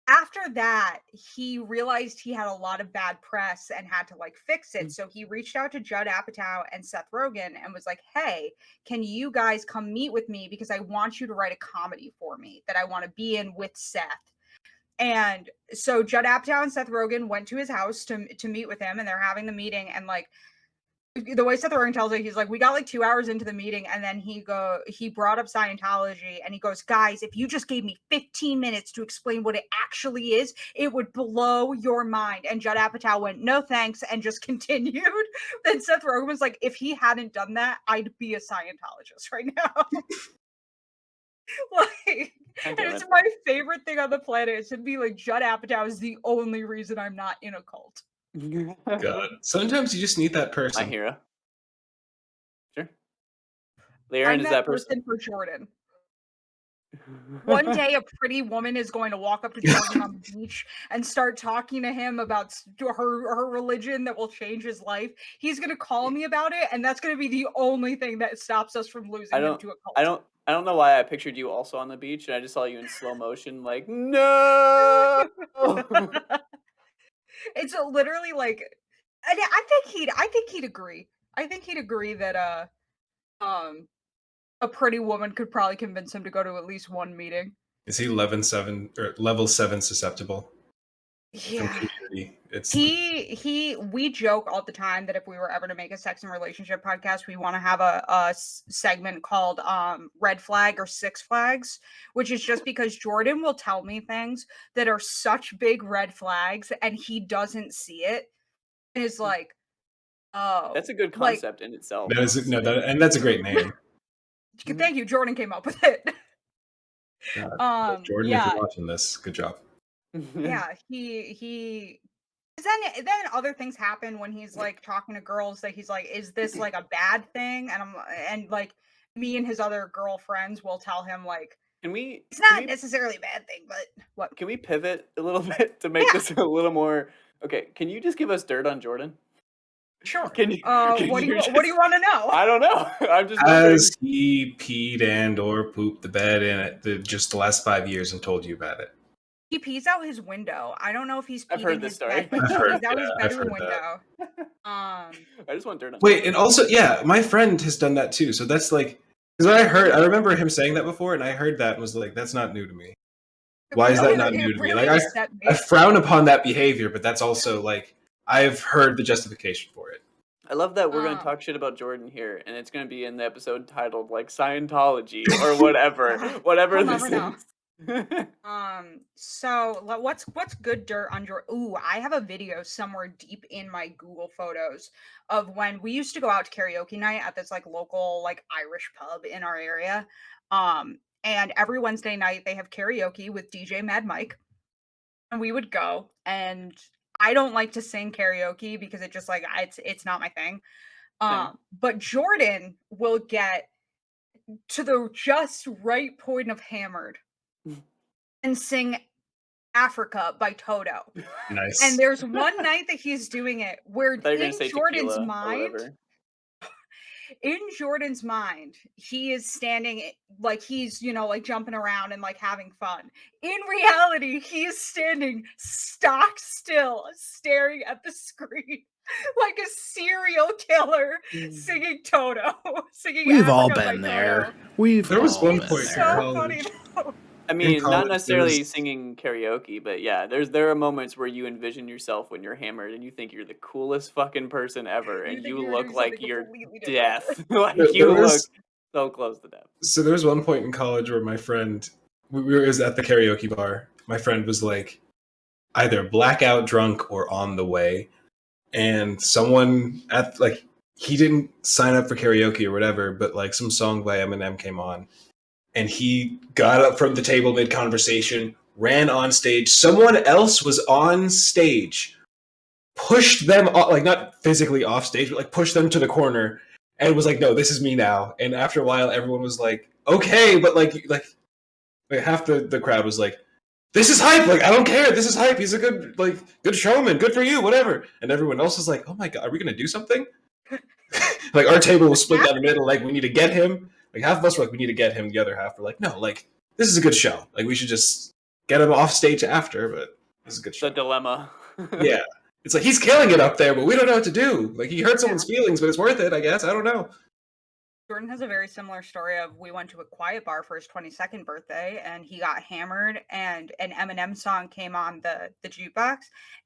After that, he realized he had a lot of bad press and had to like fix it. So he reached out to Judd Apatow and Seth Rogen and was like, "Hey, can you guys come meet with me because I want you to write a comedy for me that I want to be in with Seth." And so Judd Apatow and Seth Rogen went to his house to meet with him, and they're having the meeting. And like the way Seth Rogen tells it, he's like, we got like 2 hours into the meeting, and then he brought up Scientology, and he goes, "Guys, if you just gave me 15 minutes to explain what it actually is, it would blow your mind." And Judd Apatow went, "No thanks," and just continued. Then Seth Rogen was like, "If he hadn't done that, I'd be a Scientologist right now." Like, and it's my favorite thing on the planet is to be like, Judd Apatow is the only reason I'm not in a cult. God. Sometimes you just need that person. My hero. Sure. LeighErin is that person for Jordan. One day, a pretty woman is going to walk up to Jordan on the beach and start talking to him about her religion that will change his life. He's going to call me about it, and that's going to be the only thing that stops us from losing him to a cult. I don't know why I pictured you also on the beach, and I just saw you in slow motion, like, no. It's literally like, and I think he'd agree. I think he'd agree that a pretty woman could probably convince him to go to at least one meeting. Is he level 7 susceptible? Yeah. It's we joke all the time that if we were ever to make a sex and relationship podcast, we want to have a segment called Red Flag or Six Flags, which is just because Jordan will tell me things that are such big red flags and he doesn't see it. And is like, oh, that's a good concept in itself. That's a great name. Thank you. Jordan came up with it. Jordan, if you're watching this, good job. Yeah, he then other things happen when he's like talking to girls that he's like, is this like a bad thing? And like me and his other girlfriends will tell him like, it's not necessarily a bad thing, but what? Can we pivot a little bit to make this a little more okay? Can you just give us dirt on Jordan? Sure. What do you want to know? I don't know. I'm just Has he peed and or pooped the bed in it just the last 5 years and told you about it? He pees out his window. I don't know if he's peed I've heard in this his story. bed, but he pees out his I've bedroom heard window. I just want dirt on Wait, and also, yeah, my friend has done that too. So that's like, because I remember him saying that before, and I heard that and was like, that's not new to me. Why is that not new to me? Like, I frown upon that behavior, but that's also like, I've heard the justification for it. I love that we're going to talk shit about Jordan here, and it's going to be in the episode titled like Scientology or whatever, whatever this is. So what's good dirt on Jordan? Ooh, I have a video somewhere deep in my Google Photos of when we used to go out to karaoke night at this like local like Irish pub in our area. And every Wednesday night they have karaoke with DJ Mad Mike, and we would go. And I don't like to sing karaoke because it just like it's not my thing. But Jordan will get to the just right point of hammered and sing Africa by Toto. Nice. And there's one night that he's doing it where in Jordan's mind, in Jordan's mind, he is standing like he's, like jumping around and like having fun. In reality, he is standing stock still, staring at the screen like a serial killer singing Toto, singing We've all Africa by been there. Toto. There was all one been point It's in there. so funny college. though. I In mean, not college, necessarily singing karaoke, but yeah, there are moments where you envision yourself when you're hammered and you think you're the coolest fucking person ever, You and think you you're look doing like something you're completely different. death. Like There you look was so close to death. so there was one point in college where my friend, we were is at the karaoke bar. My friend was like either blackout drunk or on the way, and someone at like he didn't sign up for karaoke or whatever, but like some song by Eminem came on, and he got up from the table mid conversation, ran on stage. Someone else was on stage, pushed them off, like not physically off stage, but like pushed them to the corner, and was like, "No, this is me now." And after a while, everyone was like, "Okay," but like half the crowd was like, "This is hype! Like I don't care. This is hype. He's a good showman. Good for you. Whatever." And everyone else was like, "Oh my god, are we gonna do something?" Like our table was split down the middle. Like we need to get him. Like half of us were like, "We need to get him." The other half were like, "No, like this is a good show. Like we should just get him off stage after." But this is a good show. The dilemma. Yeah. It's like he's killing it up there, but we don't know what to do. Like he hurt someone's Yeah. feelings, but it's worth it, I guess. I don't know. Jordan has a very similar story of we went to a quiet bar for his 22nd birthday and he got hammered and an Eminem song came on the jukebox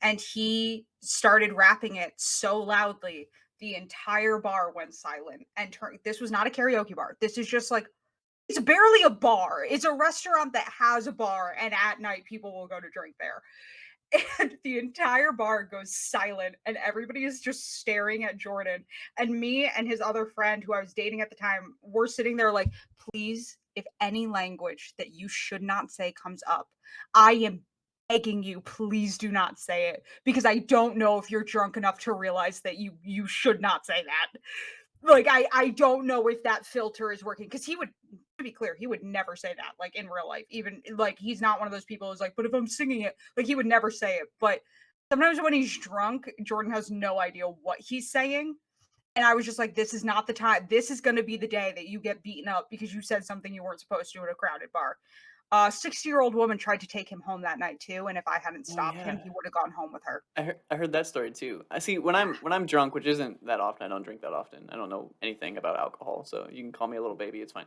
and he started rapping it so loudly the entire bar went silent and this was not a karaoke bar. This is just like it's barely a bar. It's a restaurant that has a bar and at night people will go to drink there. And the entire bar goes silent and everybody is just staring at Jordan, and me and his other friend who I was dating at the time, we're sitting there like, please, if any language that you should not say comes up, I am begging you, please do not say it, because I don't know if you're drunk enough to realize that you should not say that. Like I don't know if that filter is working, because he would, to be clear, he would never say that like in real life. Even like he's not one of those people who's like, but if I'm singing it, like he would never say it. But sometimes when he's drunk, Jordan has no idea what he's saying. And I was just like, this is not the time. This is going to be the day that you get beaten up because you said something you weren't supposed to in a crowded bar. 60-year-old woman tried to take him home that night too, and if I hadn't stopped him, he would have gone home with her. I heard that story too. I see when I'm drunk, which isn't that often. I don't drink that often. I don't know anything about alcohol, so you can call me a little baby. It's fine.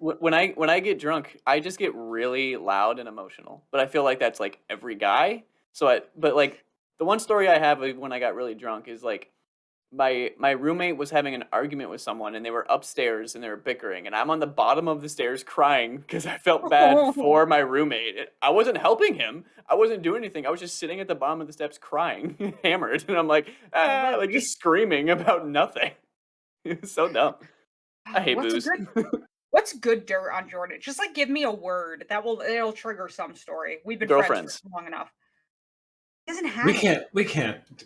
When I get drunk, I just get really loud and emotional. But I feel like that's like every guy. But like the one story I have of when I got really drunk is like my roommate was having an argument with someone and they were upstairs and they were bickering and I'm on the bottom of the stairs crying because I felt bad for my roommate. I wasn't helping him. I wasn't doing anything. I was just sitting at the bottom of the steps crying, hammered, and I'm like, like just screaming about nothing. It's so dumb. I hate booze. What's good dirt on Jordan? Just like give me a word it'll trigger some story. We've been friends for long enough. He doesn't have We can't.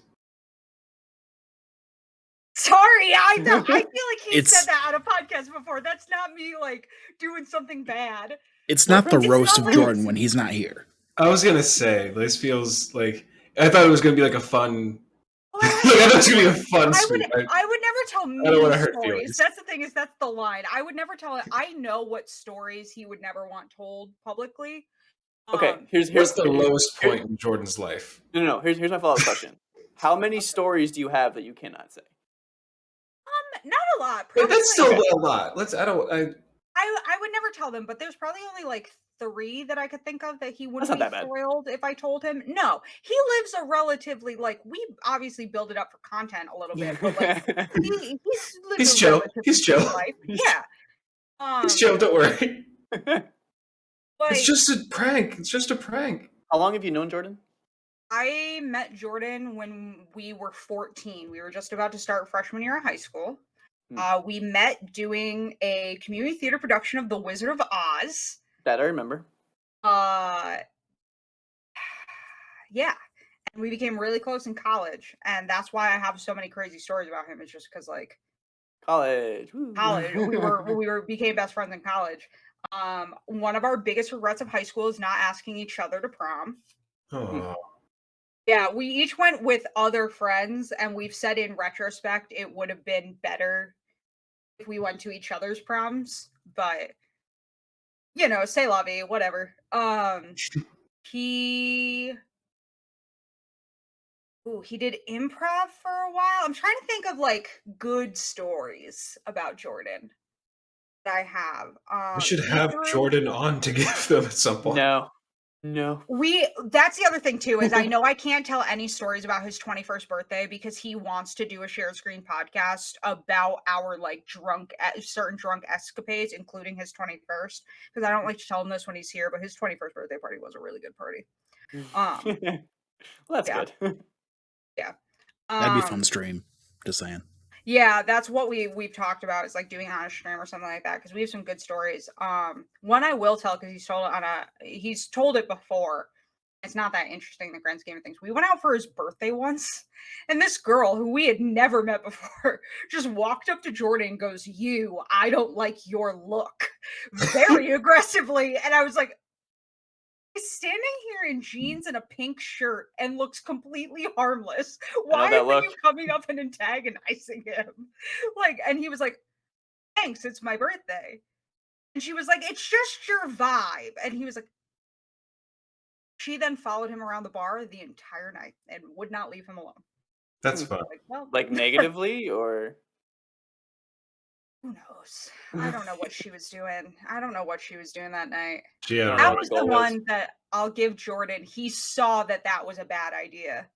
Sorry, I feel like he said that on a podcast before. That's not me like doing something bad. It's not the roast of Jordan when he's not here. I was gonna say this feels like I thought it was gonna be like a fun. I thought it was gonna be a fun sweep. I would never tell me stories. That's the thing, is that's the line. I would never tell it. I know what stories he would never want told publicly. Okay, here's the lowest point in Jordan's life. No. Here's my follow-up question. How many stories do you have that you cannot say? Not a lot. But that's still a lot. I would never tell them, but there's probably only like 3 that I could think of that he wouldn't be thrilled if I told him. No, he lives a relatively like we obviously build it up for content a little bit, but like he's chill. He's chill. Life. Yeah, he's chill. Don't worry. Like, it's just a prank. It's just a prank. How long have you known Jordan? I met Jordan when we were 14. We were just about to start freshman year of high school. We met doing a community theater production of The Wizard of Oz. That I remember. Yeah. And we became really close in college. And that's why I have so many crazy stories about him. It's just because like college. we became best friends in college. One of our biggest regrets of high school is not asking each other to prom. Oh. Yeah, we each went with other friends, and we've said in retrospect it would have been better if we went to each other's proms, but you know, say la vie, whatever. He he did improv for a while. I'm trying to think of like good stories about Jordan that I have. We should He have threw Jordan on to give them at some point. No. That's the other thing too, is I know I can't tell any stories about his 21st birthday because he wants to do a shared screen podcast about our like certain drunk escapades, including his 21st. Because I don't like to tell him this when he's here, but his 21st birthday party was a really good party. Well, that's Yeah. good. Yeah. That'd be a fun stream. Just saying. Yeah, that's what we've talked about, is like doing it on a stream or something like that, because we have some good stories. One I will tell, because he's told it before. It's not that interesting in the grand scheme of things. We went out for his birthday once, and this girl who we had never met before just walked up to Jordan and goes, I don't like your look, very aggressively. And I was like, he's standing here in jeans and a pink shirt and looks completely harmless. Why are you coming up and antagonizing him? Like, and he was like, thanks, it's my birthday. And she was like, it's just your vibe. And he was like, she then followed him around the bar the entire night and would not leave him alone. That's fun. Like negatively, or who knows? I don't know what she was doing. I don't know what she was doing that night. Yeah, that was the one that I'll give Jordan. He saw that was a bad idea.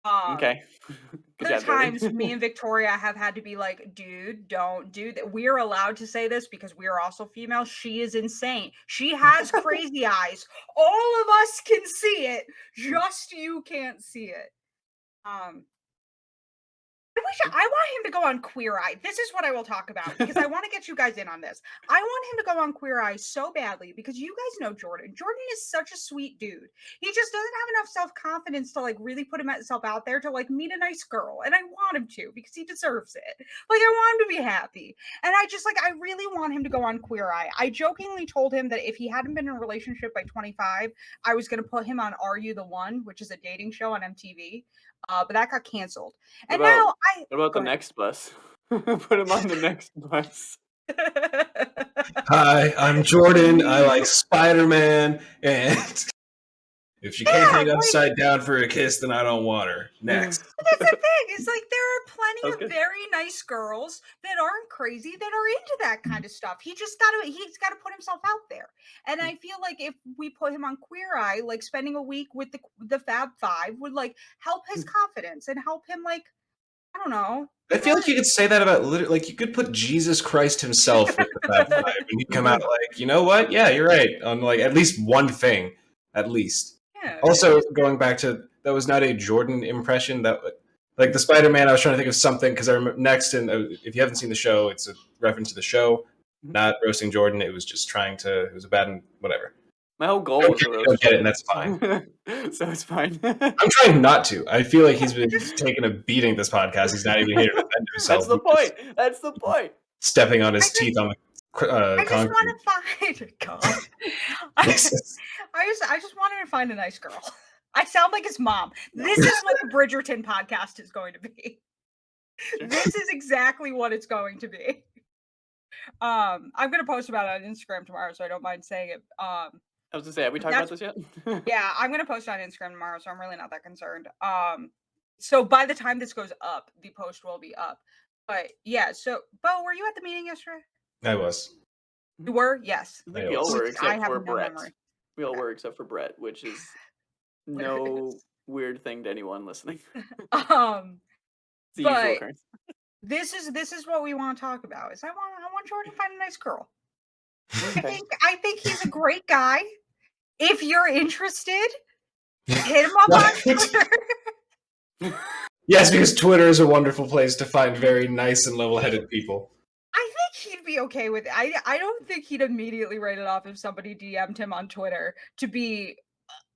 Okay. Other times, me and Victoria have had to be like, dude, don't do that. We're allowed to say this because we are also female. She is insane. She has crazy eyes. All of us can see it. Just you can't see it. I want him to go on Queer Eye. This is what I will talk about, because I want to get you guys in on this. I want him to go on Queer Eye so badly, because you guys know Jordan. Jordan is such a sweet dude. He just doesn't have enough self-confidence to like really put himself out there to like meet a nice girl. And I want him to, because he deserves it. Like, I want him to be happy. And I really want him to go on Queer Eye. I jokingly told him that if he hadn't been in a relationship by 25, I was going to put him on Are You the One, which is a dating show on MTV. But that got canceled. And what about the next bus? Put him on the next bus. Hi, I'm Jordan. I like Spider-Man, and if she can't hang upside down for a kiss, then I don't want her. Next. That's the thing. It's like there are plenty of very nice girls that aren't crazy that are into that kind of stuff. He's gotta put himself out there. And I feel like if we put him on Queer Eye, like spending a week with the Fab Five would like help his confidence and help him, like, I don't know. I feel like you could say that about like you could put Jesus Christ himself with the Fab Five, and he'd come out like, you know what? Yeah, you're right on like at least one thing, at least. Yeah, also, going back to, that was not a Jordan impression. That, like the Spider-Man, I was trying to think of something, because I remember next, and if you haven't seen the show, it's a reference to the show, not roasting Jordan. It was just it was a bad, whatever. My whole goal was to roast. Don't get it, and that's fine. So it's fine. I'm trying not to. I feel like he's been taking a beating this podcast. He's not even here to defend himself. That's the point. That's the point. Stepping on his teeth on the I just want to find God. I just wanted to find a nice girl. I sound like his mom. This is what the Bridgerton podcast is going to be. This is exactly what it's going to be. I'm going to post about it on Instagram tomorrow, so I don't mind saying it. I was gonna say, have we talked about this yet? Yeah, I'm gonna post it on Instagram tomorrow, so I'm really not that concerned. So by the time this goes up, the post will be up. But yeah, so Bo, were you at the meeting yesterday? I was. You were? Yes. We all were, except for Brett. We all were except for Brett, which is no weird thing to anyone listening. But this is what we want to talk about. Is I want Jordan to find a nice girl. Okay. I think he's a great guy. If you're interested, hit him up on Twitter. Yes, because Twitter is a wonderful place to find very nice and level-headed people. I think he'd be okay with it. I don't think he'd immediately write it off if somebody DM'd him on Twitter, to be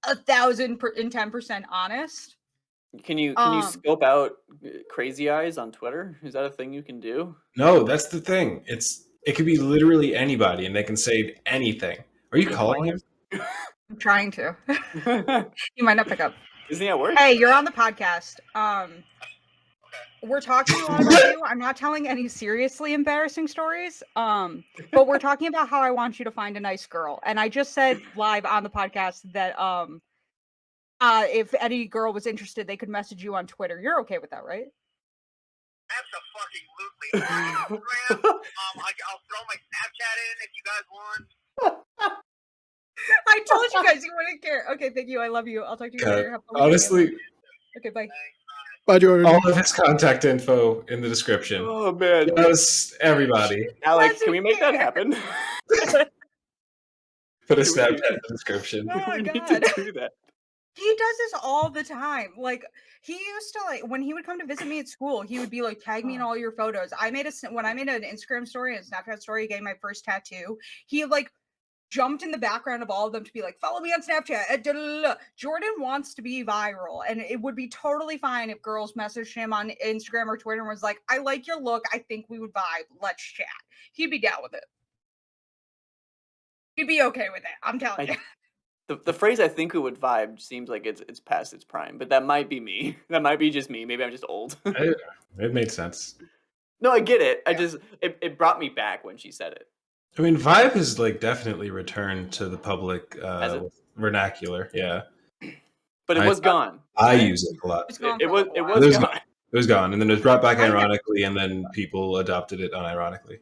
1,010% honest. Can you scope out crazy eyes on Twitter? Is that a thing you can do? No, that's the thing. It could be literally anybody, and they can say anything. Are you calling him? I'm trying to. You might not pick up. Isn't he at work? Hey, you're on the podcast. we're talking a lot about you. I'm not telling any seriously embarrassing stories. But we're talking about how I want you to find a nice girl. And I just said live on the podcast that if any girl was interested, they could message you on Twitter. You're okay with that, right? Absolutely. Instagram. I'll throw my Snapchat in if you guys want. I told you guys you wouldn't care. Okay, thank you. I love you. I'll talk to you later. Honestly, okay, bye. Bye, Jordan. All of his contact info in the description. Oh man, just everybody. Alex, can we make that happen? Put a Snapchat in the description. Oh, we God. need to do that. He does this all the time. Like, he used to, like, when he would come to visit me at school, he would be like, tag me in all your photos. When I made an Instagram story and a Snapchat story, getting my first tattoo, he like jumped in the background of all of them to be like, follow me on Snapchat. Jordan wants to be viral, and it would be totally fine if girls messaged him on Instagram or Twitter and was like, I like your look. I think we would vibe. Let's chat. He'd be down with it. He'd be okay with it. I'm telling you. The phrase "I think we would vibe" seems like it's past its prime, but that might be me. That might be just me. Maybe I'm just old. It made sense. No, I get it. It brought me back when she said it. I mean, vibe has like definitely returned to the public vernacular. Yeah, but it was gone. I use it a lot. It was gone. It was gone, and then it was brought back ironically, and then people adopted it unironically.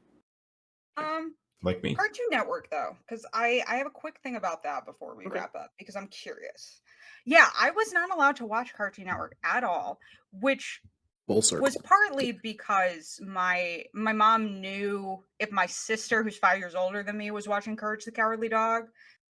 Like me. Cartoon Network, though, because I have a quick thing about that before we wrap up, because I'm curious. Yeah, I was not allowed to watch Cartoon Network at all, which was partly because my mom knew if my sister, who's 5 years older than me, was watching Courage the Cowardly Dog,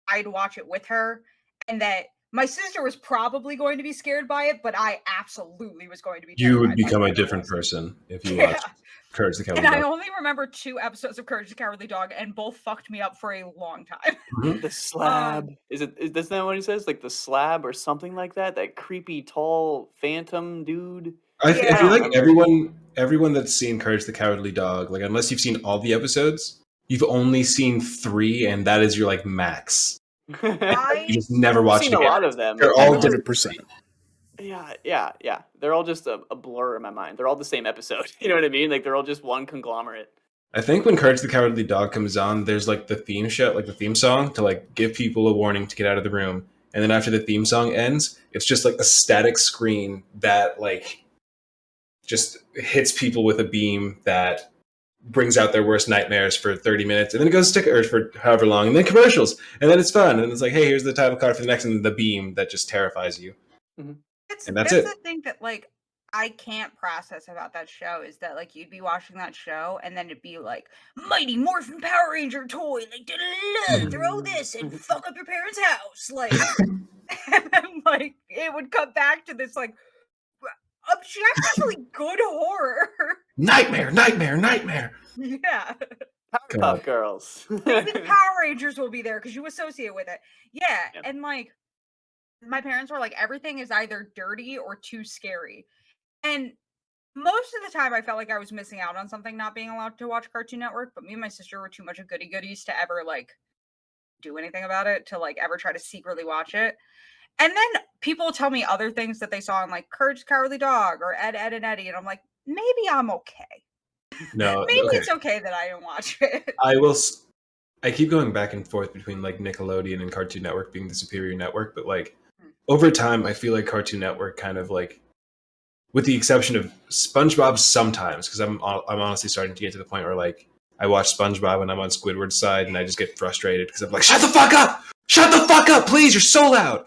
I'd watch it with her, and that my sister was probably going to be scared by it, but I absolutely was going to be. You would become a different person if you watched Courage the Cowardly Dog. And I only remember 2 episodes of Courage the Cowardly Dog, and both fucked me up for a long time. The slab. Isn't that what he says? Like the slab or something like that? That creepy, tall, phantom dude? I feel like everyone that's seen Courage the Cowardly Dog, like unless you've seen all the episodes, you've only seen 3, and that is your like max. You just never watched a lot of them. They're all 100%. Yeah. They're all just a blur in my mind. They're all the same episode. You know what I mean? Like they're all just one conglomerate. I think when Courage the Cowardly Dog comes on, there's like the theme song to like give people a warning to get out of the room. And then after the theme song ends, it's just like a static screen that like just hits people with a beam that brings out their worst nightmares for 30 minutes, and then it goes or for however long, and then commercials, and then it's fun, and it's like, hey, here's the title card for the next, and the beam that just terrifies you. Mm-hmm. And that's it. The thing that like I can't process about that show is that like you'd be watching that show and then it'd be like Mighty Morphin Power Ranger toy, like throw this and fuck up your parents' house, like, and then like it would come back to this like objectively good horror. Nightmare. Yeah. Powerpuff Girls. Maybe the Power Rangers will be there because you associate with it. Yeah, and like my parents were like, everything is either dirty or too scary. And most of the time I felt like I was missing out on something not being allowed to watch Cartoon Network, but me and my sister were too much of goody goodies to ever like do anything about it, to like ever try to secretly watch it. And then people tell me other things that they saw on like Courage the Cowardly Dog or Ed, Edd and Eddy, and I'm like, maybe I'm okay. No, maybe it's okay that I don't watch it. I keep going back and forth between like Nickelodeon and Cartoon Network being the superior network, but like over time, I feel like Cartoon Network kind of like, with the exception of SpongeBob sometimes, because I'm honestly starting to get to the point where like I watch SpongeBob and I'm on Squidward's side and I just get frustrated because I'm like, shut the fuck up, please, you're so loud.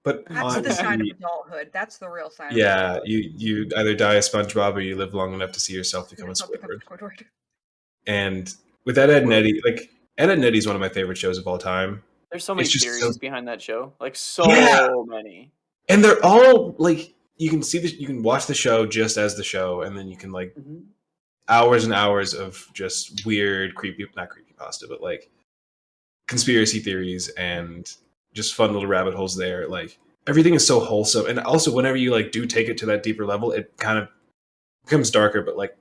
But that's the sign of adulthood. That's the real sign. Yeah, you either die a SpongeBob or you live long enough to see yourself become a Squidward. And with Ed, Edd and Eddy, like Ed, Edd and Eddy is one of my favorite shows of all time. There's so many theories behind that show, like many, and they're all like you can watch the show just as the show, and then you can like hours and hours of just weird, not creepypasta, but like conspiracy theories and just fun little rabbit holes there. Like everything is so wholesome, and also whenever you like do take it to that deeper level, it kind of becomes darker, but like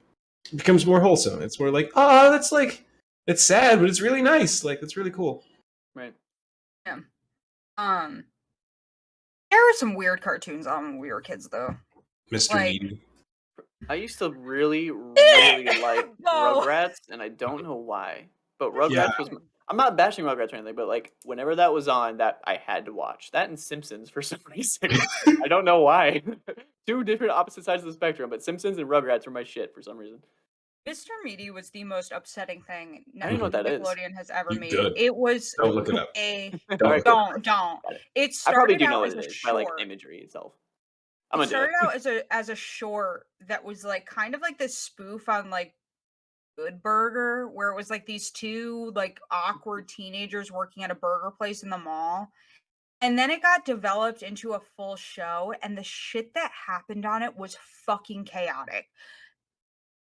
it becomes more wholesome. It's more like, oh, that's like, it's sad, but it's really nice. Like it's really cool. Right. Yeah. There were some weird cartoons on when we were kids, though. Mr. Needy. I used to really, really like No. Rugrats, and I don't know why. But Yeah. Rugrats was. I'm not bashing Rugrats or anything, but like whenever that was on, that I had to watch that and Simpsons for some reason. I don't know why. Two different opposite sides of the spectrum, but Simpsons and Rugrats were my shit for some reason. Mr. Meaty was the most upsetting thing I don't even know what that is. Nickelodeon has ever You made. good. It was Don't look it up. a Don't Alright, look it cool. up. don't. Got it. It I probably started do know out what as it a is by like short. imagery itself. I'm It gonna do it. started out as a short that was like kind of like this spoof on like Good Burger, where it was like these two like awkward teenagers working at a burger place in the mall. And then it got developed into a full show, and the shit that happened on it was fucking chaotic.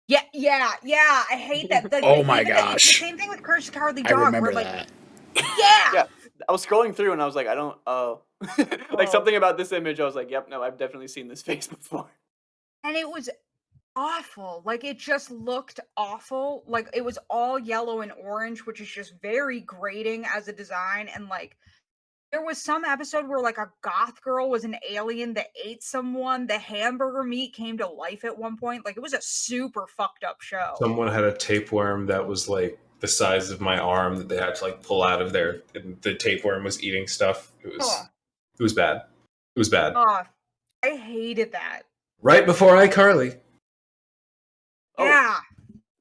Yeah. I hate that. Like, Oh my even the gosh. same thing with Cursed Cowardly I Dog, remember where like, that. yeah, Yeah, I was scrolling through and I was like, I don't. Oh, like Oh. something about this image. I was like, yep, no, I've definitely seen this face before. and it was awful. Like, it just looked awful. Like, it was all yellow and orange, which is just very grating as a design. And like, there was some episode where like a goth girl was an alien that ate someone. The hamburger meat came to life at one point. Like, it was a super fucked up show. Someone had a tapeworm that was like the size of my arm that they had to like pull out of there, and the tapeworm was eating stuff. It was bad. It was bad. Oh, I hated that. Right before iCarly. Oh, Yeah.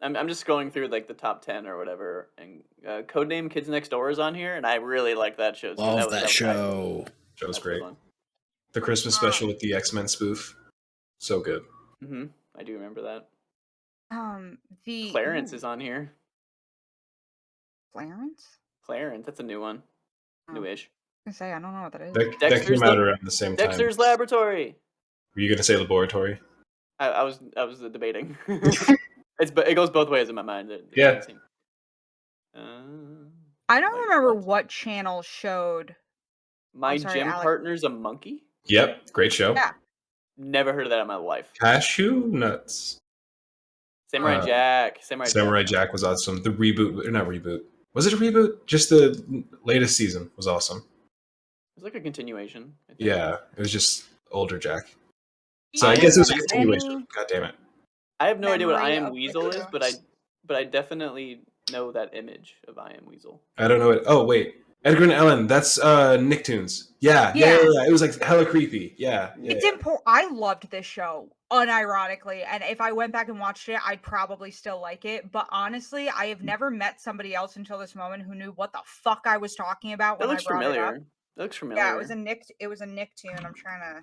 I'm just scrolling through like the top 10 or whatever, and Codename Kids Next Door is on here, and I really like that show too. Love was that show. Show's That's a good great. one. The Christmas special with the X-Men spoof. So good. Mm-hmm. I do remember that. The Clarence is on here. Clarence? Clarence, that's a new one. Oh. Newish. I was gonna say I don't know what that is. That Dexter's came out around the same time. Dexter's Laboratory. Were you going to say laboratory? I was debating. It goes both ways in my mind. Yeah. I don't remember what channel showed. My sorry, gym Alex. partner's a monkey. Yep, great show. Yeah. Never heard of that in my life. Cashew nuts. Samurai Jack. Samurai Jack was awesome. The reboot, or not reboot. Was it a reboot? Just the latest season was awesome. It was like a continuation. I think. Yeah, it was just older Jack. So I guess it was a continuation. God damn it. I have no idea what I memory Am of Weasel is, Picture. but I definitely know that image of I Am Weasel. I don't know it. Oh wait, Edgar and Ellen. That's Nicktoons. Yeah. It was like hella creepy. Yeah. It's important. I loved this show, unironically, and if I went back and watched it, I'd probably still like it. But honestly, I have never met somebody else until this moment who knew what the fuck I was talking about That when looks I brought familiar. it up. That looks familiar. Yeah, it was a Nicktoon. I'm trying to.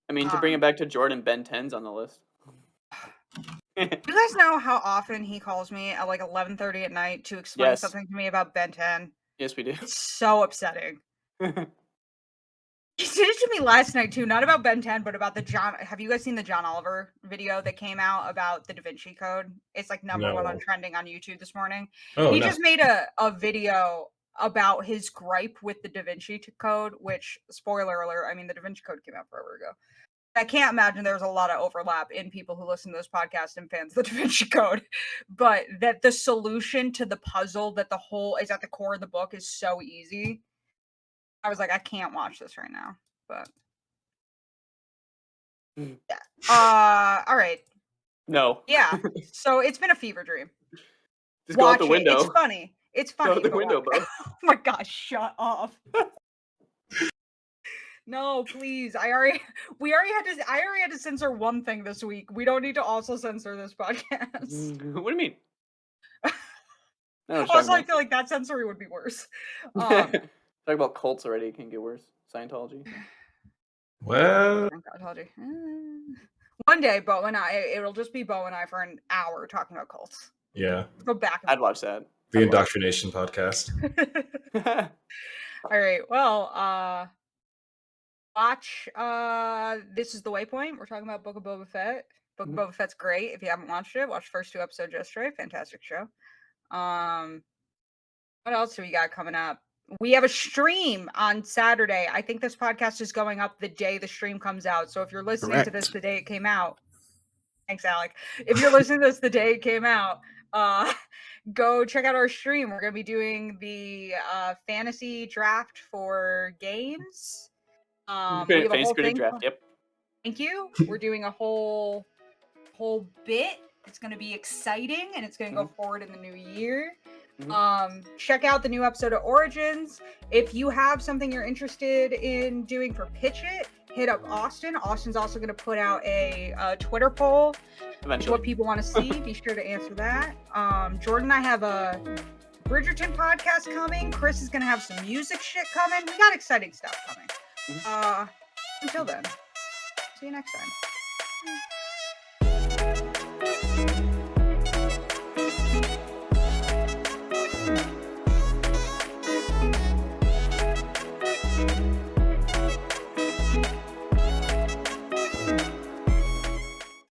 I mean, to bring it back to Jordan, Ben 10's on the list. You guys know how often he calls me at like 11:30 at night to explain Yes. something to me about Ben 10? Yes, we do. It's so upsetting. He did it to me last night too, not about Ben 10, but about the John. Have you guys seen the John Oliver video that came out about the Da Vinci Code? It's like number one on trending on YouTube this morning. Oh, he just made a video about his gripe with the Da Vinci Code, which, spoiler alert, I mean, the Da Vinci Code came out forever ago. I can't imagine there's a lot of overlap in people who listen to this podcast and fans of the Da Vinci Code, but that the solution to the puzzle that the whole is at the core of the book is so easy. I was like, I can't watch this right now, but yeah. All right. No. Yeah. So it's been a fever dream. Just go out the window. It's funny. It's funny. Go out the window, bro. Oh my gosh, shut up. No, please. I already had to censor one thing this week. We don't need to also censor this podcast. What do you mean? No, Also, I feel like that censoring would be worse. Talk about cults already. It can get worse. Scientology. Well, Scientology. One day, Bo and I, it'll just be Bo and I for an hour talking about cults. Yeah. Go back. I'd watch that. The Indoctrination podcast. All right. Well, watch This Is the Waypoint. We're talking about Book of Boba Fett. Book of Boba Fett's great. If you haven't watched it, watch the first 2 episodes yesterday. Fantastic show. What else do we got coming up? We have a stream on Saturday. I think this podcast is going up the day the stream comes out. So if you're listening to this the day it came out, thanks, Alec. If you're listening to this the day it came out, go check out our stream. We're going to be doing the fantasy draft for games. We have a Fantasy whole critic thing. draft. Yep. Thank you. We're doing a whole whole bit. It's going to be exciting, and it's going to go forward in the new year. Check out the new episode of Origins. If you have something you're interested in doing for Pitch It, hit up Austin. Austin's also going to put out a Twitter poll. Eventually. What people want to see. Be sure to answer that. Jordan and I have a Bridgerton podcast coming. Chris is going to have some music shit coming. We got exciting stuff coming. Until then, see you next time.